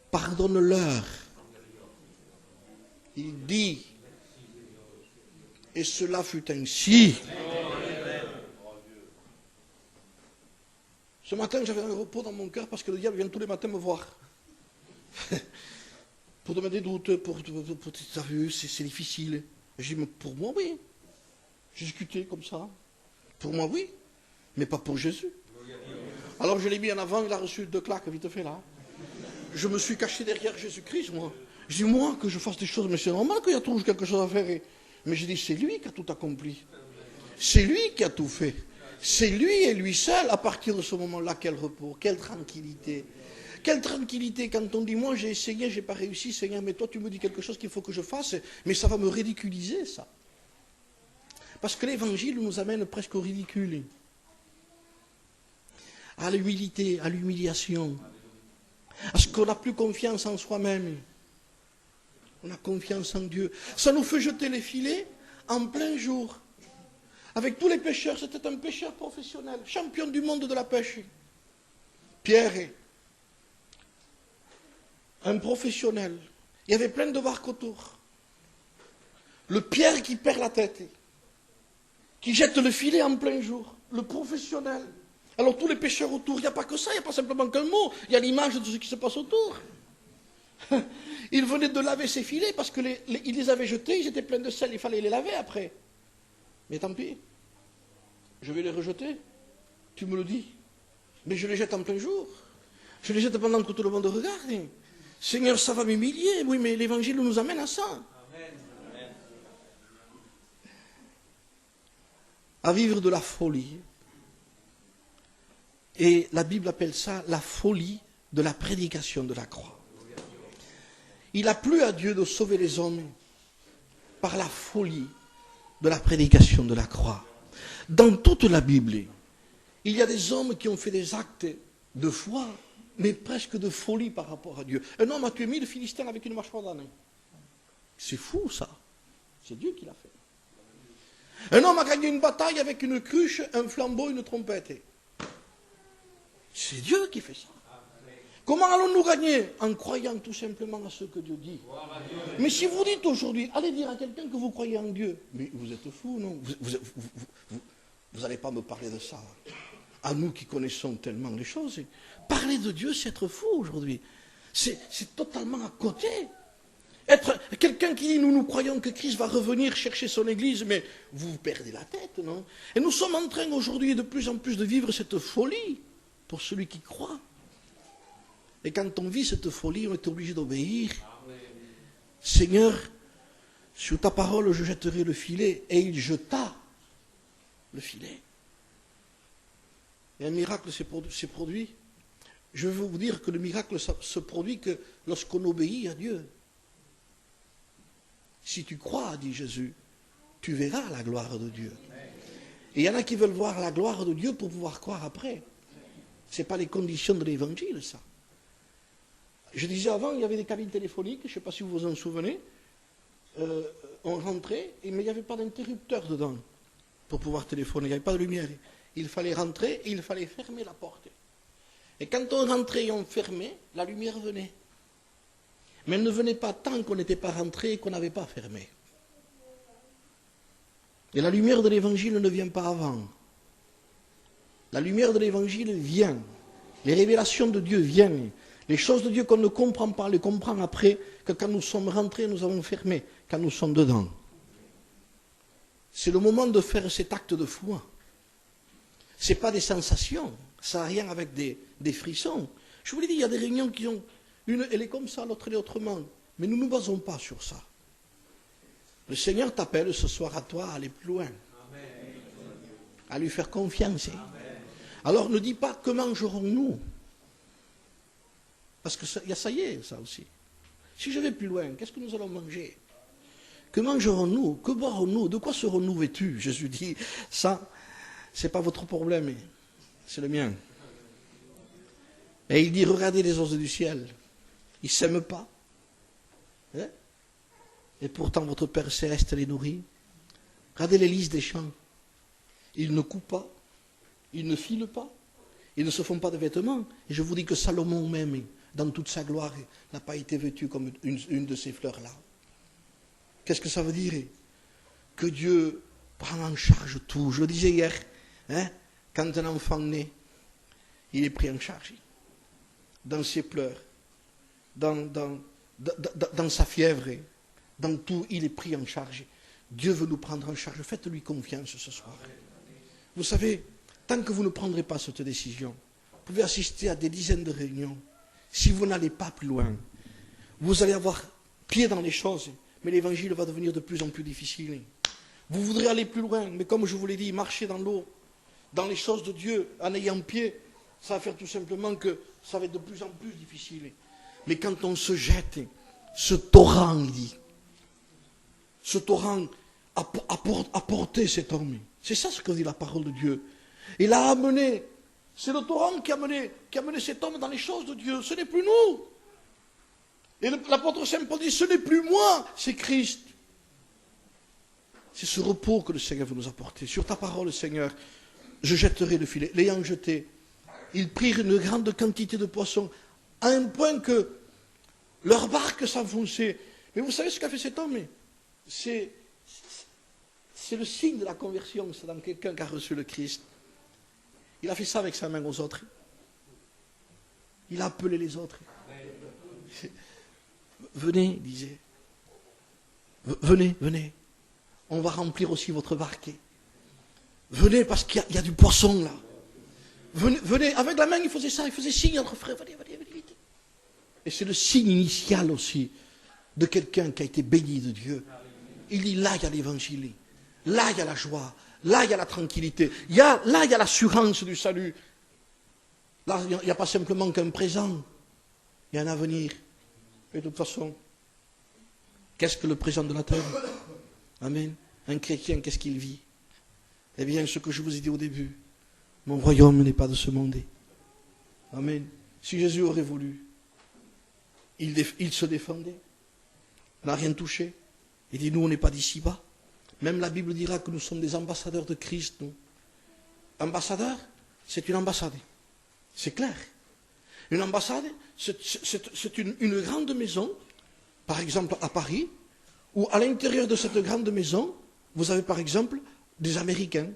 pardonne-leur. Il dit, et cela fut ainsi. Ce matin, j'avais un repos dans mon cœur parce que le diable vient tous les matins me voir. Pour donner des doutes, pour tu as vu, c'est difficile. J'ai dit, mais pour moi, oui. J'ai discuté comme ça. Pour moi, oui. Mais pas pour Jésus. Alors je l'ai mis en avant, il a reçu 2 claques vite fait là. Je me suis caché derrière Jésus-Christ, moi. Je dis, moi, que je fasse des choses, mais c'est normal qu'il y a toujours quelque chose à faire. Mais j'ai dit, c'est lui qui a tout accompli. C'est lui qui a tout fait. C'est lui et lui seul, à partir de ce moment-là, quel repos, quelle tranquillité. Quelle tranquillité quand on dit, moi j'ai essayé, j'ai pas réussi, Seigneur, mais toi tu me dis quelque chose qu'il faut que je fasse, mais ça va me ridiculiser, ça. Parce que l'évangile nous amène presque au ridicule. À l'humilité, à l'humiliation. À ce qu'on n'a plus confiance en soi-même. On a confiance en Dieu. Ça nous fait jeter les filets en plein jour. Avec tous les pêcheurs, c'était un pêcheur professionnel, champion du monde de la pêche. Pierre, un professionnel. Il y avait plein de barques autour. Le Pierre qui perd la tête, qui jette le filet en plein jour. Le professionnel. Alors tous les pêcheurs autour, il n'y a pas que ça, il n'y a pas simplement qu'un mot, il y a l'image de ce qui se passe autour. Il venait de laver ses filets parce qu'il les avait jetés, ils étaient pleins de sel, il fallait les laver après. Mais tant pis, je vais les rejeter, tu me le dis. Mais je les jette en plein jour, je les jette pendant que tout le monde regarde. Seigneur, ça va m'humilier, oui, mais l'évangile nous amène à ça. Amen. À vivre de la folie. Et la Bible appelle ça la folie de la prédication de la croix. Il a plu à Dieu de sauver les hommes par la folie de la prédication de la croix. Dans toute la Bible, il y a des hommes qui ont fait des actes de foi, mais presque de folie par rapport à Dieu. Un homme a tué 1000 Philistins avec une mâchoire d'âne. C'est fou ça. C'est Dieu qui l'a fait. Un homme a gagné une bataille avec une cruche, un flambeau, une trompette. C'est Dieu qui fait ça. Comment allons-nous gagner? En croyant tout simplement à ce que Dieu dit. Mais si vous dites aujourd'hui, allez dire à quelqu'un que vous croyez en Dieu, mais vous êtes fou, non? Vous n'allez pas me parler de ça. À nous qui connaissons tellement les choses. Parler de Dieu, c'est être fou aujourd'hui. C'est totalement à côté. Être quelqu'un qui dit, nous croyons que Christ va revenir chercher son Église, mais vous perdez la tête, non? Et nous sommes en train aujourd'hui de plus en plus de vivre cette folie pour celui qui croit. Et quand on vit cette folie, on est obligé d'obéir. Seigneur, sur ta parole, je jetterai le filet. Et il jeta le filet. Et un miracle s'est produit. Je veux vous dire que le miracle se produit que lorsqu'on obéit à Dieu. Si tu crois, dit Jésus, tu verras la gloire de Dieu. Et il y en a qui veulent voir la gloire de Dieu pour pouvoir croire après. Ce n'est pas les conditions de l'évangile, ça. Je disais avant, il y avait des cabines téléphoniques, je ne sais pas si vous vous en souvenez. On rentrait, mais il n'y avait pas d'interrupteur dedans pour pouvoir téléphoner, il n'y avait pas de lumière. Il fallait rentrer et il fallait fermer la porte. Et quand on rentrait et on fermait, la lumière venait. Mais elle ne venait pas tant qu'on n'était pas rentré et qu'on n'avait pas fermé. Et la lumière de l'évangile ne vient pas avant. La lumière de l'évangile vient. Les révélations de Dieu viennent. Les choses de Dieu qu'on ne comprend pas, les comprend après que quand nous sommes rentrés, nous avons fermé, quand nous sommes dedans. C'est le moment de faire cet acte de foi. Ce n'est pas des sensations, ça n'a rien avec des frissons. Je vous l'ai dit, il y a des réunions qui ont, une elle est comme ça, l'autre elle est autrement. Mais nous ne nous basons pas sur ça. Le Seigneur t'appelle ce soir à toi à aller plus loin. À lui faire confiance. Alors ne dis pas que mangerons-nous. Parce que ça y est, ça aussi. Si je vais plus loin, qu'est-ce que nous allons manger? Que mangerons-nous? Que boirons-nous? De quoi serons-nous vêtus? Jésus dit, ça, c'est pas votre problème, c'est le mien. Et il dit, regardez les oiseaux du ciel. Ils ne s'aiment pas. Hein? Et pourtant, votre Père céleste les nourrit. Regardez les lys des champs. Ils ne coupent pas. Ils ne filent pas. Ils ne se font pas de vêtements. Et je vous dis que Salomon même, dans toute sa gloire, n'a pas été vêtu comme une de ces fleurs-là. Qu'est-ce que ça veut dire? Que Dieu prend en charge tout. Je le disais hier, hein, quand un enfant naît, il est pris en charge. Dans ses pleurs, dans sa fièvre, dans tout, il est pris en charge. Dieu veut nous prendre en charge. Faites-lui confiance ce soir. Vous savez, tant que vous ne prendrez pas cette décision, vous pouvez assister à des dizaines de réunions. Si vous n'allez pas plus loin, vous allez avoir pied dans les choses, mais l'évangile va devenir de plus en plus difficile. Vous voudrez aller plus loin, mais comme je vous l'ai dit, marcher dans l'eau, dans les choses de Dieu, en ayant pied, ça va faire tout simplement que ça va être de plus en plus difficile. Mais quand on se jette, ce torrent, il dit, ce torrent a porté cet homme. C'est ça ce que dit la parole de Dieu. Il l'a amené. C'est le torrent qui a amené cet homme dans les choses de Dieu. Ce n'est plus nous. Et l'apôtre Saint Paul dit, ce n'est plus moi, c'est Christ. C'est ce repos que le Seigneur veut nous apporter. Sur ta parole, Seigneur, je jetterai le filet. L'ayant jeté, ils prirent une grande quantité de poissons, à un point que leur barque s'enfonçait. Mais vous savez ce qu'a fait cet homme? C'est le signe de la conversion, c'est dans quelqu'un qui a reçu le Christ. Il a fait ça avec sa main aux autres. Il a appelé les autres. Venez, il disait. Venez, venez. On va remplir aussi votre barque. Venez parce qu'il y a du poisson là. Venez, avec la main il faisait ça, il faisait signe entre frères. Venez, venez, venez vite. Et c'est le signe initial aussi de quelqu'un qui a été béni de Dieu. Il dit là il y a l'évangile. Là il y a la joie. Là il y a la tranquillité. Là il y a l'assurance du salut. Là il n'y a pas simplement qu'un présent. Il y a un avenir. Et de toute façon, qu'est-ce que le présent de la terre? Amen. Un chrétien, qu'est-ce qu'il vit? Eh bien, ce que je vous ai dit au début, mon royaume n'est pas de ce monde. Amen. Si Jésus aurait voulu, il se défendait. Il n'a rien touché. Il dit, nous, on n'est pas d'ici-bas. Même la Bible dira que nous sommes des ambassadeurs de Christ, nous. Ambassadeur, c'est une ambassade. C'est clair. Une ambassade, c'est une grande maison, par exemple à Paris, où à l'intérieur de cette grande maison, vous avez par exemple des Américains.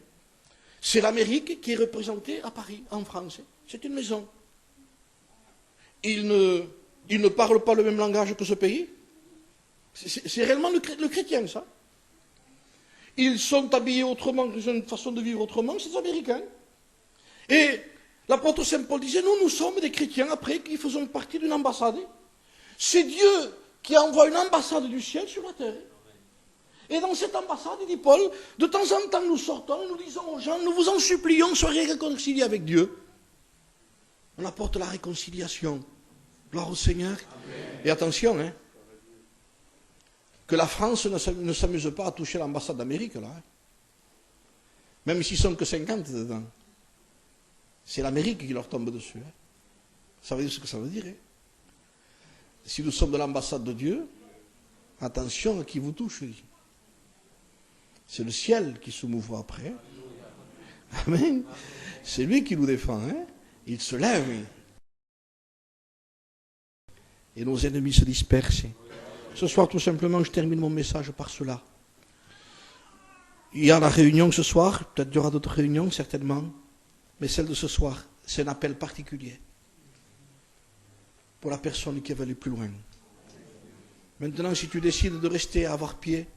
C'est l'Amérique qui est représentée à Paris, en France. C'est une maison. Ils ne parlent pas le même langage que ce pays. C'est réellement le chrétien, ça. Ils sont habillés autrement, ils ont une façon de vivre autrement, c'est les Américains. Et l'apôtre Saint Paul disait, nous sommes des chrétiens, après, qui faisons partie d'une ambassade. C'est Dieu qui envoie une ambassade du ciel sur la terre. Et dans cette ambassade, il dit Paul, de temps en temps nous sortons et nous disons aux gens, nous vous en supplions, soyez réconciliés avec Dieu. On apporte la réconciliation. Gloire au Seigneur. Amen. Et attention, hein, que la France ne s'amuse pas à toucher l'ambassade d'Amérique, là. Hein. Même s'ils sont que 50 dedans. C'est l'Amérique qui leur tombe dessus. Hein. Ça veut dire ce que ça veut dire. Hein. Si nous sommes de l'ambassade de Dieu, attention à qui vous touche. C'est le ciel qui se mouvra après. Amen. C'est lui qui nous défend. Hein. Il se lève. Et nos ennemis se dispersent. Ce soir, tout simplement, je termine mon message par cela. Il y a la réunion ce soir, peut-être il y aura d'autres réunions, certainement, mais celle de ce soir, c'est un appel particulier pour la personne qui veut aller plus loin. Maintenant, si tu décides de rester à avoir pied,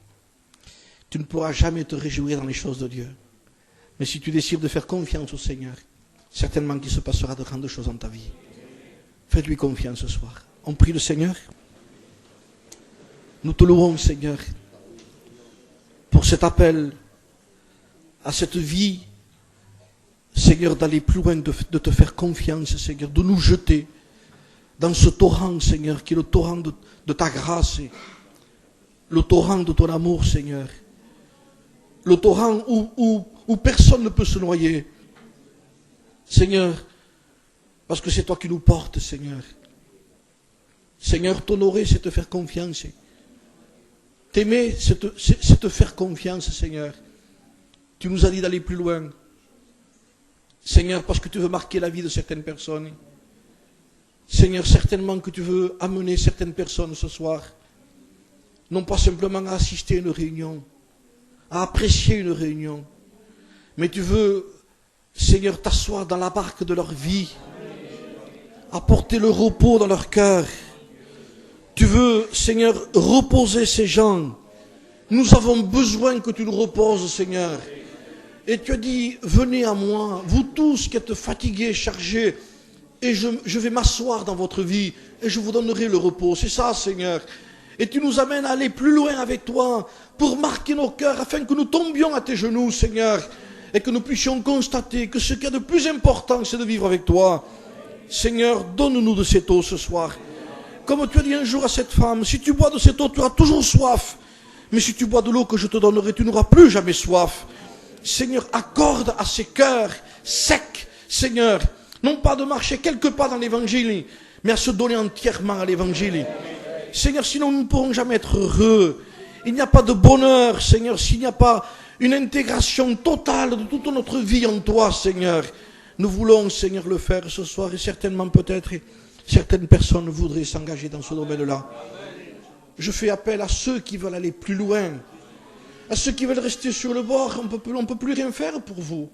tu ne pourras jamais te réjouir dans les choses de Dieu. Mais si tu décides de faire confiance au Seigneur, certainement qu'il se passera de grandes choses dans ta vie. Faites-lui confiance ce soir. On prie le Seigneur. Nous te louons, Seigneur, pour cet appel à cette vie, Seigneur, d'aller plus loin, de te faire confiance, Seigneur, de nous jeter dans ce torrent, Seigneur, qui est le torrent de ta grâce, le torrent de ton amour, Seigneur, le torrent où personne ne peut se noyer, Seigneur, parce que c'est toi qui nous portes, Seigneur. Seigneur, t'honorer, c'est te faire confiance. T'aimer, c'est te faire confiance, Seigneur. Tu nous as dit d'aller plus loin. Seigneur, parce que tu veux marquer la vie de certaines personnes. Seigneur, certainement que tu veux amener certaines personnes ce soir, non pas simplement à assister à une réunion, à apprécier une réunion, mais tu veux, Seigneur, t'asseoir dans la barque de leur vie, apporter le repos dans leur cœur. Tu veux, Seigneur, reposer ces gens. Nous avons besoin que tu nous reposes, Seigneur. Et tu as dit, venez à moi, vous tous qui êtes fatigués, chargés, et je vais m'asseoir dans votre vie, et je vous donnerai le repos. C'est ça, Seigneur. Et tu nous amènes à aller plus loin avec toi, pour marquer nos cœurs, afin que nous tombions à tes genoux, Seigneur, et que nous puissions constater que ce qu'il y a de plus important, c'est de vivre avec toi. Seigneur, donne-nous de cette eau ce soir. Comme tu as dit un jour à cette femme, si tu bois de cette eau, tu auras toujours soif. Mais si tu bois de l'eau que je te donnerai, tu n'auras plus jamais soif. Seigneur, accorde à ces cœurs secs, Seigneur, non pas de marcher quelque part dans l'évangile, mais à se donner entièrement à l'évangile. Seigneur, sinon nous ne pourrons jamais être heureux. Il n'y a pas de bonheur, Seigneur, s'il n'y a pas une intégration totale de toute notre vie en toi, Seigneur. Nous voulons, Seigneur, le faire ce soir, et certainement peut-être certaines personnes voudraient s'engager dans ce domaine-là. Je fais appel à ceux qui veulent aller plus loin, à ceux qui veulent rester sur le bord. On ne peut plus rien faire pour vous.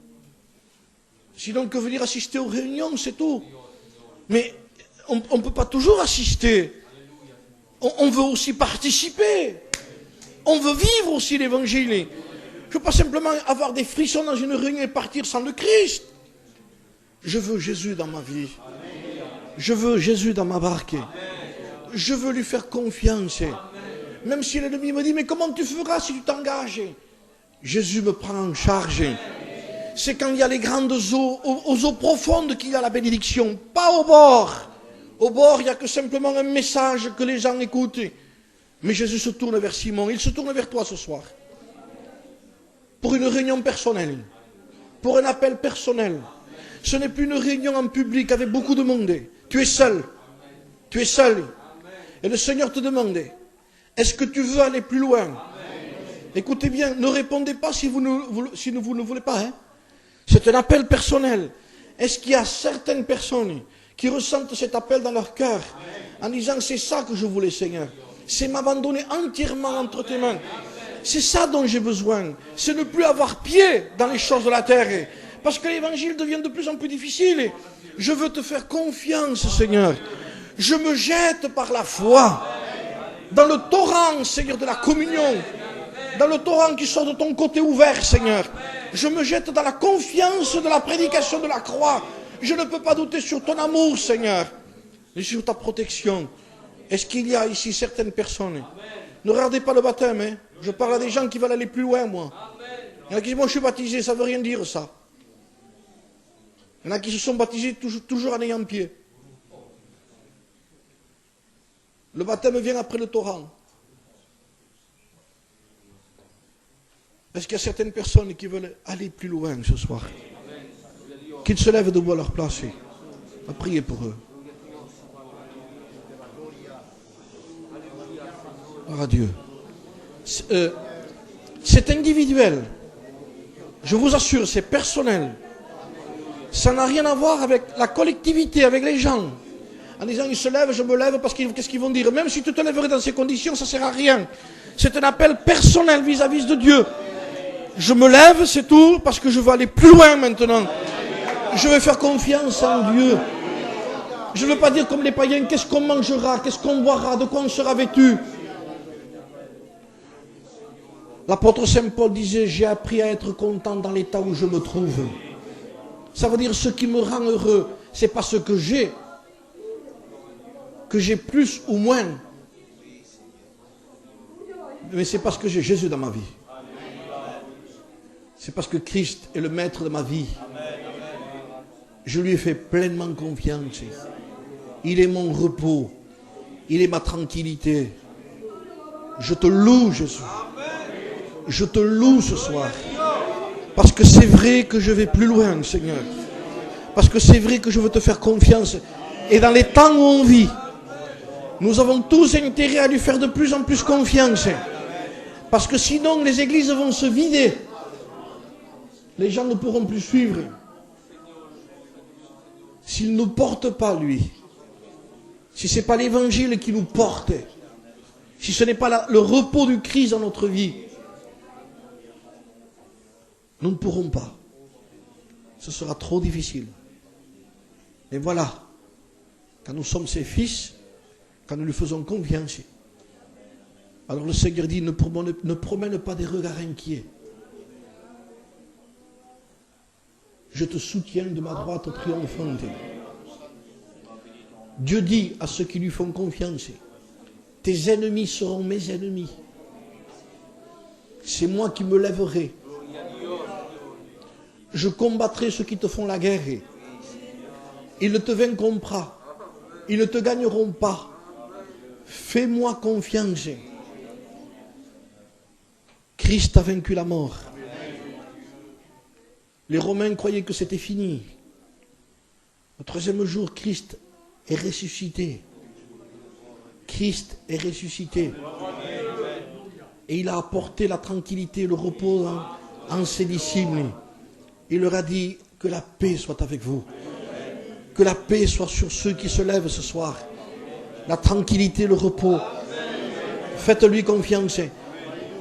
Sinon que venir assister aux réunions, c'est tout. Mais on ne peut pas toujours assister. On veut aussi participer. On veut vivre aussi l'évangile. Je ne veux pas simplement avoir des frissons dans une réunion et partir sans le Christ. Je veux Jésus dans ma vie. Je veux Jésus dans ma barque. Je veux lui faire confiance. Même si l'ennemi me dit, mais comment tu feras si tu t'engages? Jésus me prend en charge. C'est quand il y a les grandes eaux, aux eaux profondes qu'il y a la bénédiction, pas au bord. Au bord, il n'y a que simplement un message que les gens écoutent. Mais Jésus se tourne vers Simon, il se tourne vers toi ce soir. Pour une réunion personnelle, pour un appel personnel. Ce n'est plus une réunion en public avec beaucoup de monde. Tu es seul. Tu es seul. Et le Seigneur te demande, est-ce que tu veux aller plus loin? Écoutez bien, ne répondez pas si vous ne voulez pas. Hein? C'est un appel personnel. Est-ce qu'il y a certaines personnes qui ressentent cet appel dans leur cœur en disant, c'est ça que je voulais, Seigneur. C'est m'abandonner entièrement entre tes mains. C'est ça dont j'ai besoin. C'est ne plus avoir pied dans les choses de la terre. Parce que l'évangile devient de plus en plus difficile. Je veux te faire confiance, Seigneur. Je me jette par la foi dans le torrent, Seigneur, de la communion. Dans le torrent qui sort de ton côté ouvert, Seigneur. Je me jette dans la confiance de la prédication de la croix. Je ne peux pas douter sur ton amour, Seigneur, et sur ta protection. Est-ce qu'il y a ici certaines personnes? Ne regardez pas le baptême, hein. Je parle à des gens qui veulent aller plus loin, moi. Il y en a qui disent, moi je suis baptisé, ça ne veut rien dire ça. Il y en a qui se sont baptisés toujours en ayant pied. Le baptême vient après le torrent. Est-ce qu'il y a certaines personnes qui veulent aller plus loin ce soir? Qu'ils se lèvent debout à leur place. On va prier pour eux. Gloire à Dieu. C'est individuel. Je vous assure, c'est personnel. Ça n'a rien à voir avec la collectivité, avec les gens. En disant, ils se lèvent, je me lève, parce qu'est-ce qu'ils vont dire? Même si tu te lèverais dans ces conditions, ça ne sert à rien. C'est un appel personnel vis-à-vis de Dieu. Je me lève, c'est tout, parce que je veux aller plus loin maintenant. Je vais faire confiance en Dieu. Je ne veux pas dire comme les païens, qu'est-ce qu'on mangera, qu'est-ce qu'on boira, de quoi on sera vêtu. L'apôtre Saint Paul disait, j'ai appris à être content dans l'état où je me trouve. Ça veut dire, ce qui me rend heureux, c'est pas ce que j'ai plus ou moins. Mais c'est parce que j'ai Jésus dans ma vie. C'est parce que Christ est le maître de ma vie. Je lui ai fait pleinement confiance. Il est mon repos. Il est ma tranquillité. Je te loue, Jésus. Je te loue ce soir. Parce que c'est vrai que je vais plus loin, Seigneur. Parce que c'est vrai que je veux te faire confiance. Et dans les temps où on vit, nous avons tous intérêt à lui faire de plus en plus confiance. Parce que sinon, les églises vont se vider. Les gens ne pourront plus suivre. S'il ne nous porte pas, lui, si ce n'est pas l'évangile qui nous porte, si ce n'est pas le repos du Christ dans notre vie, nous ne pourrons pas. Ce sera trop difficile. Et voilà, quand nous sommes ses fils, quand nous lui faisons confiance, alors le Seigneur dit, ne promène pas des regards inquiets. Je te soutiens de ma droite triomphante. Dieu dit à ceux qui lui font confiance, tes ennemis seront mes ennemis. C'est moi qui me lèverai. Je combattrai ceux qui te font la guerre. Ils ne te vaincront pas. Ils ne te gagneront pas. Fais-moi confiance. Christ a vaincu la mort. Les Romains croyaient que c'était fini. Le troisième jour, Christ est ressuscité. Christ est ressuscité. Et il a apporté la tranquillité et le repos en ses disciples. Il leur a dit que la paix soit avec vous. Que la paix soit sur ceux qui se lèvent ce soir. La tranquillité, le repos. Faites-lui confiance.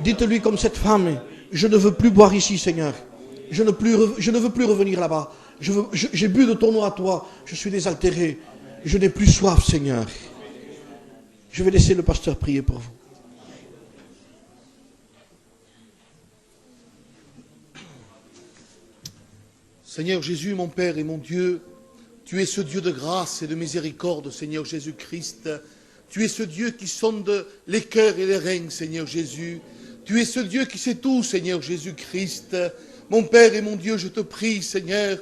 Dites-lui comme cette femme, je ne veux plus boire ici, Seigneur. Je ne veux plus revenir là-bas. J'ai bu de ton eau à toi. Je suis désaltéré. Je n'ai plus soif, Seigneur. Je vais laisser le pasteur prier pour vous. Seigneur Jésus, mon Père et mon Dieu, tu es ce Dieu de grâce et de miséricorde, Seigneur Jésus-Christ. Tu es ce Dieu qui sonde les cœurs et les reins, Seigneur Jésus. Tu es ce Dieu qui sait tout, Seigneur Jésus-Christ. Mon Père et mon Dieu, je te prie, Seigneur.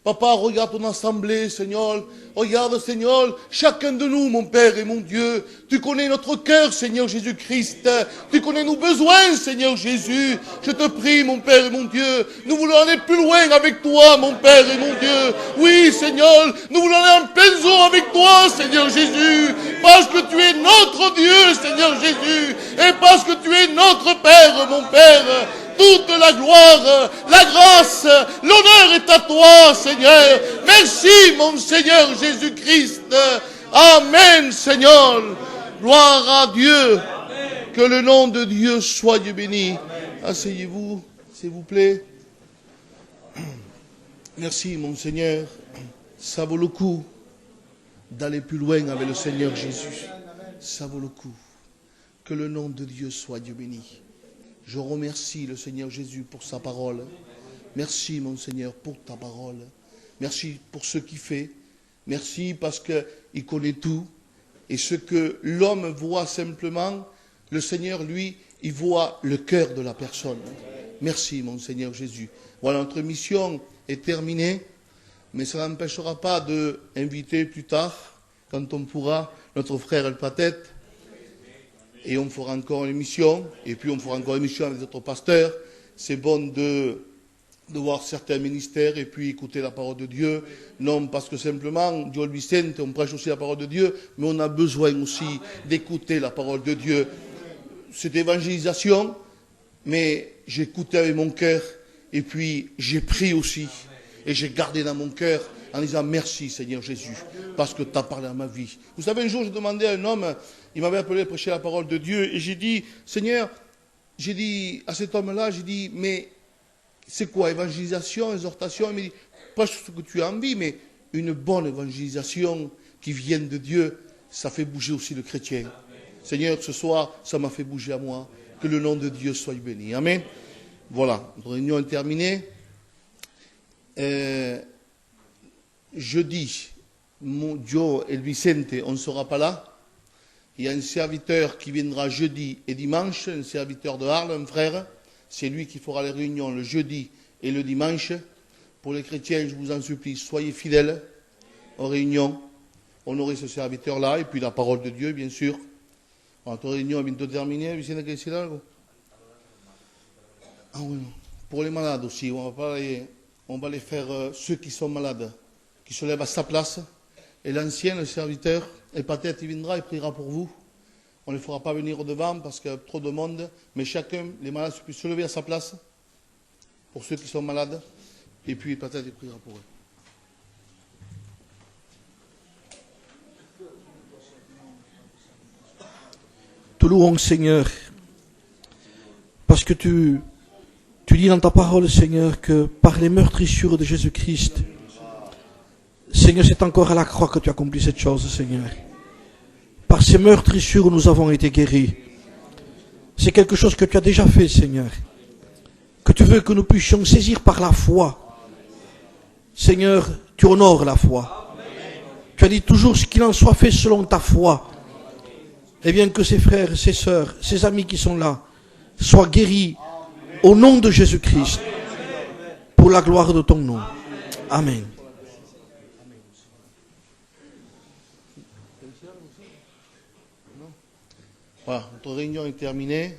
Papa, regarde ton assemblée, Seigneur. Regarde, Seigneur, chacun de nous, mon Père et mon Dieu. Tu connais notre cœur, Seigneur Jésus-Christ. Tu connais nos besoins, Seigneur Jésus. Je te prie, mon Père et mon Dieu. Nous voulons aller plus loin avec toi, mon Père et mon Dieu. Oui, Seigneur, nous voulons aller en plein avec toi, Seigneur Jésus. Parce que tu es notre Dieu, Seigneur Jésus. Et parce que tu es notre Père, mon Père. Toute la gloire, la grâce, l'honneur est à toi, Seigneur. Merci, mon Seigneur Jésus-Christ. Amen, Seigneur. Gloire à Dieu. Que le nom de Dieu soit béni. Asseyez-vous, s'il vous plaît. Merci, mon Seigneur. Ça vaut le coup d'aller plus loin avec le Seigneur Jésus. Ça vaut le coup. Que le nom de Dieu soit béni. Je remercie le Seigneur Jésus pour sa parole. Merci, mon Seigneur, pour ta parole. Merci pour ce qu'il fait. Merci parce qu'il connaît tout. Et ce que l'homme voit simplement, le Seigneur, lui, il voit le cœur de la personne. Merci, mon Seigneur Jésus. Voilà, notre mission est terminée. Mais ça n'empêchera pas d'inviter plus tard, quand on pourra, notre frère El Patet. Et on fera encore une émission, et puis on fera encore une émission avec d'autres pasteurs. C'est bon de de voir certains ministères et puis écouter la parole de Dieu. Non parce que simplement, Dieu Vicente, on prêche aussi la parole de Dieu, mais on a besoin aussi d'écouter la parole de Dieu. Cette évangélisation, mais j'écoutais avec mon cœur et puis j'ai pris aussi et j'ai gardé dans mon cœur en disant merci Seigneur Jésus parce que tu as parlé à ma vie. Vous savez, un jour je demandais à un homme, il m'avait appelé à prêcher la parole de Dieu et j'ai dit Seigneur, j'ai dit à cet homme-là, j'ai dit mais c'est quoi, évangélisation, exhortation? Il m'a dit, pas ce que tu as envie, mais une bonne évangélisation qui vienne de Dieu, ça fait bouger aussi le chrétien. Amen. Seigneur, ce soir, ça m'a fait bouger à moi. Que le nom de Dieu soit béni. Amen. Voilà, notre réunion est terminée. Jeudi, Joe et Vicente, on ne sera pas là. Il y a un serviteur qui viendra jeudi et dimanche, un serviteur de Arles, un frère. C'est lui qui fera les réunions le jeudi et le dimanche. Pour les chrétiens, je vous en supplie, soyez fidèles aux réunions. Honorez ce serviteur-là et puis la parole de Dieu, bien sûr. Notre réunion est bientôt terminée. Vicente, qu'est-ce qu'il y a? Ah oui, non. Pour les malades aussi, on va les faire, ceux qui sont malades, qui se lèvent à sa place. Et l'ancien, le serviteur, et peut-être il viendra, il priera pour vous. On ne les fera pas venir au devant parce qu'il y a trop de monde, mais chacun, les malades, puissent se lever à sa place, pour ceux qui sont malades, et puis peut-être il priera pour eux. Te louons, Seigneur, parce que tu dis dans ta parole, Seigneur, que par les meurtrissures de Jésus-Christ, Seigneur, c'est encore à la croix que tu as accompli cette chose, Seigneur. Par ces meurtrissures, nous avons été guéris. C'est quelque chose que tu as déjà fait, Seigneur. Que tu veux que nous puissions saisir par la foi. Seigneur, tu honores la foi. Tu as dit toujours ce qu'il en soit fait selon ta foi. Et bien que ces frères, ces sœurs, ces amis qui sont là, soient guéris au nom de Jésus-Christ. Pour la gloire de ton nom. Amen. Voilà, notre réunion est terminée.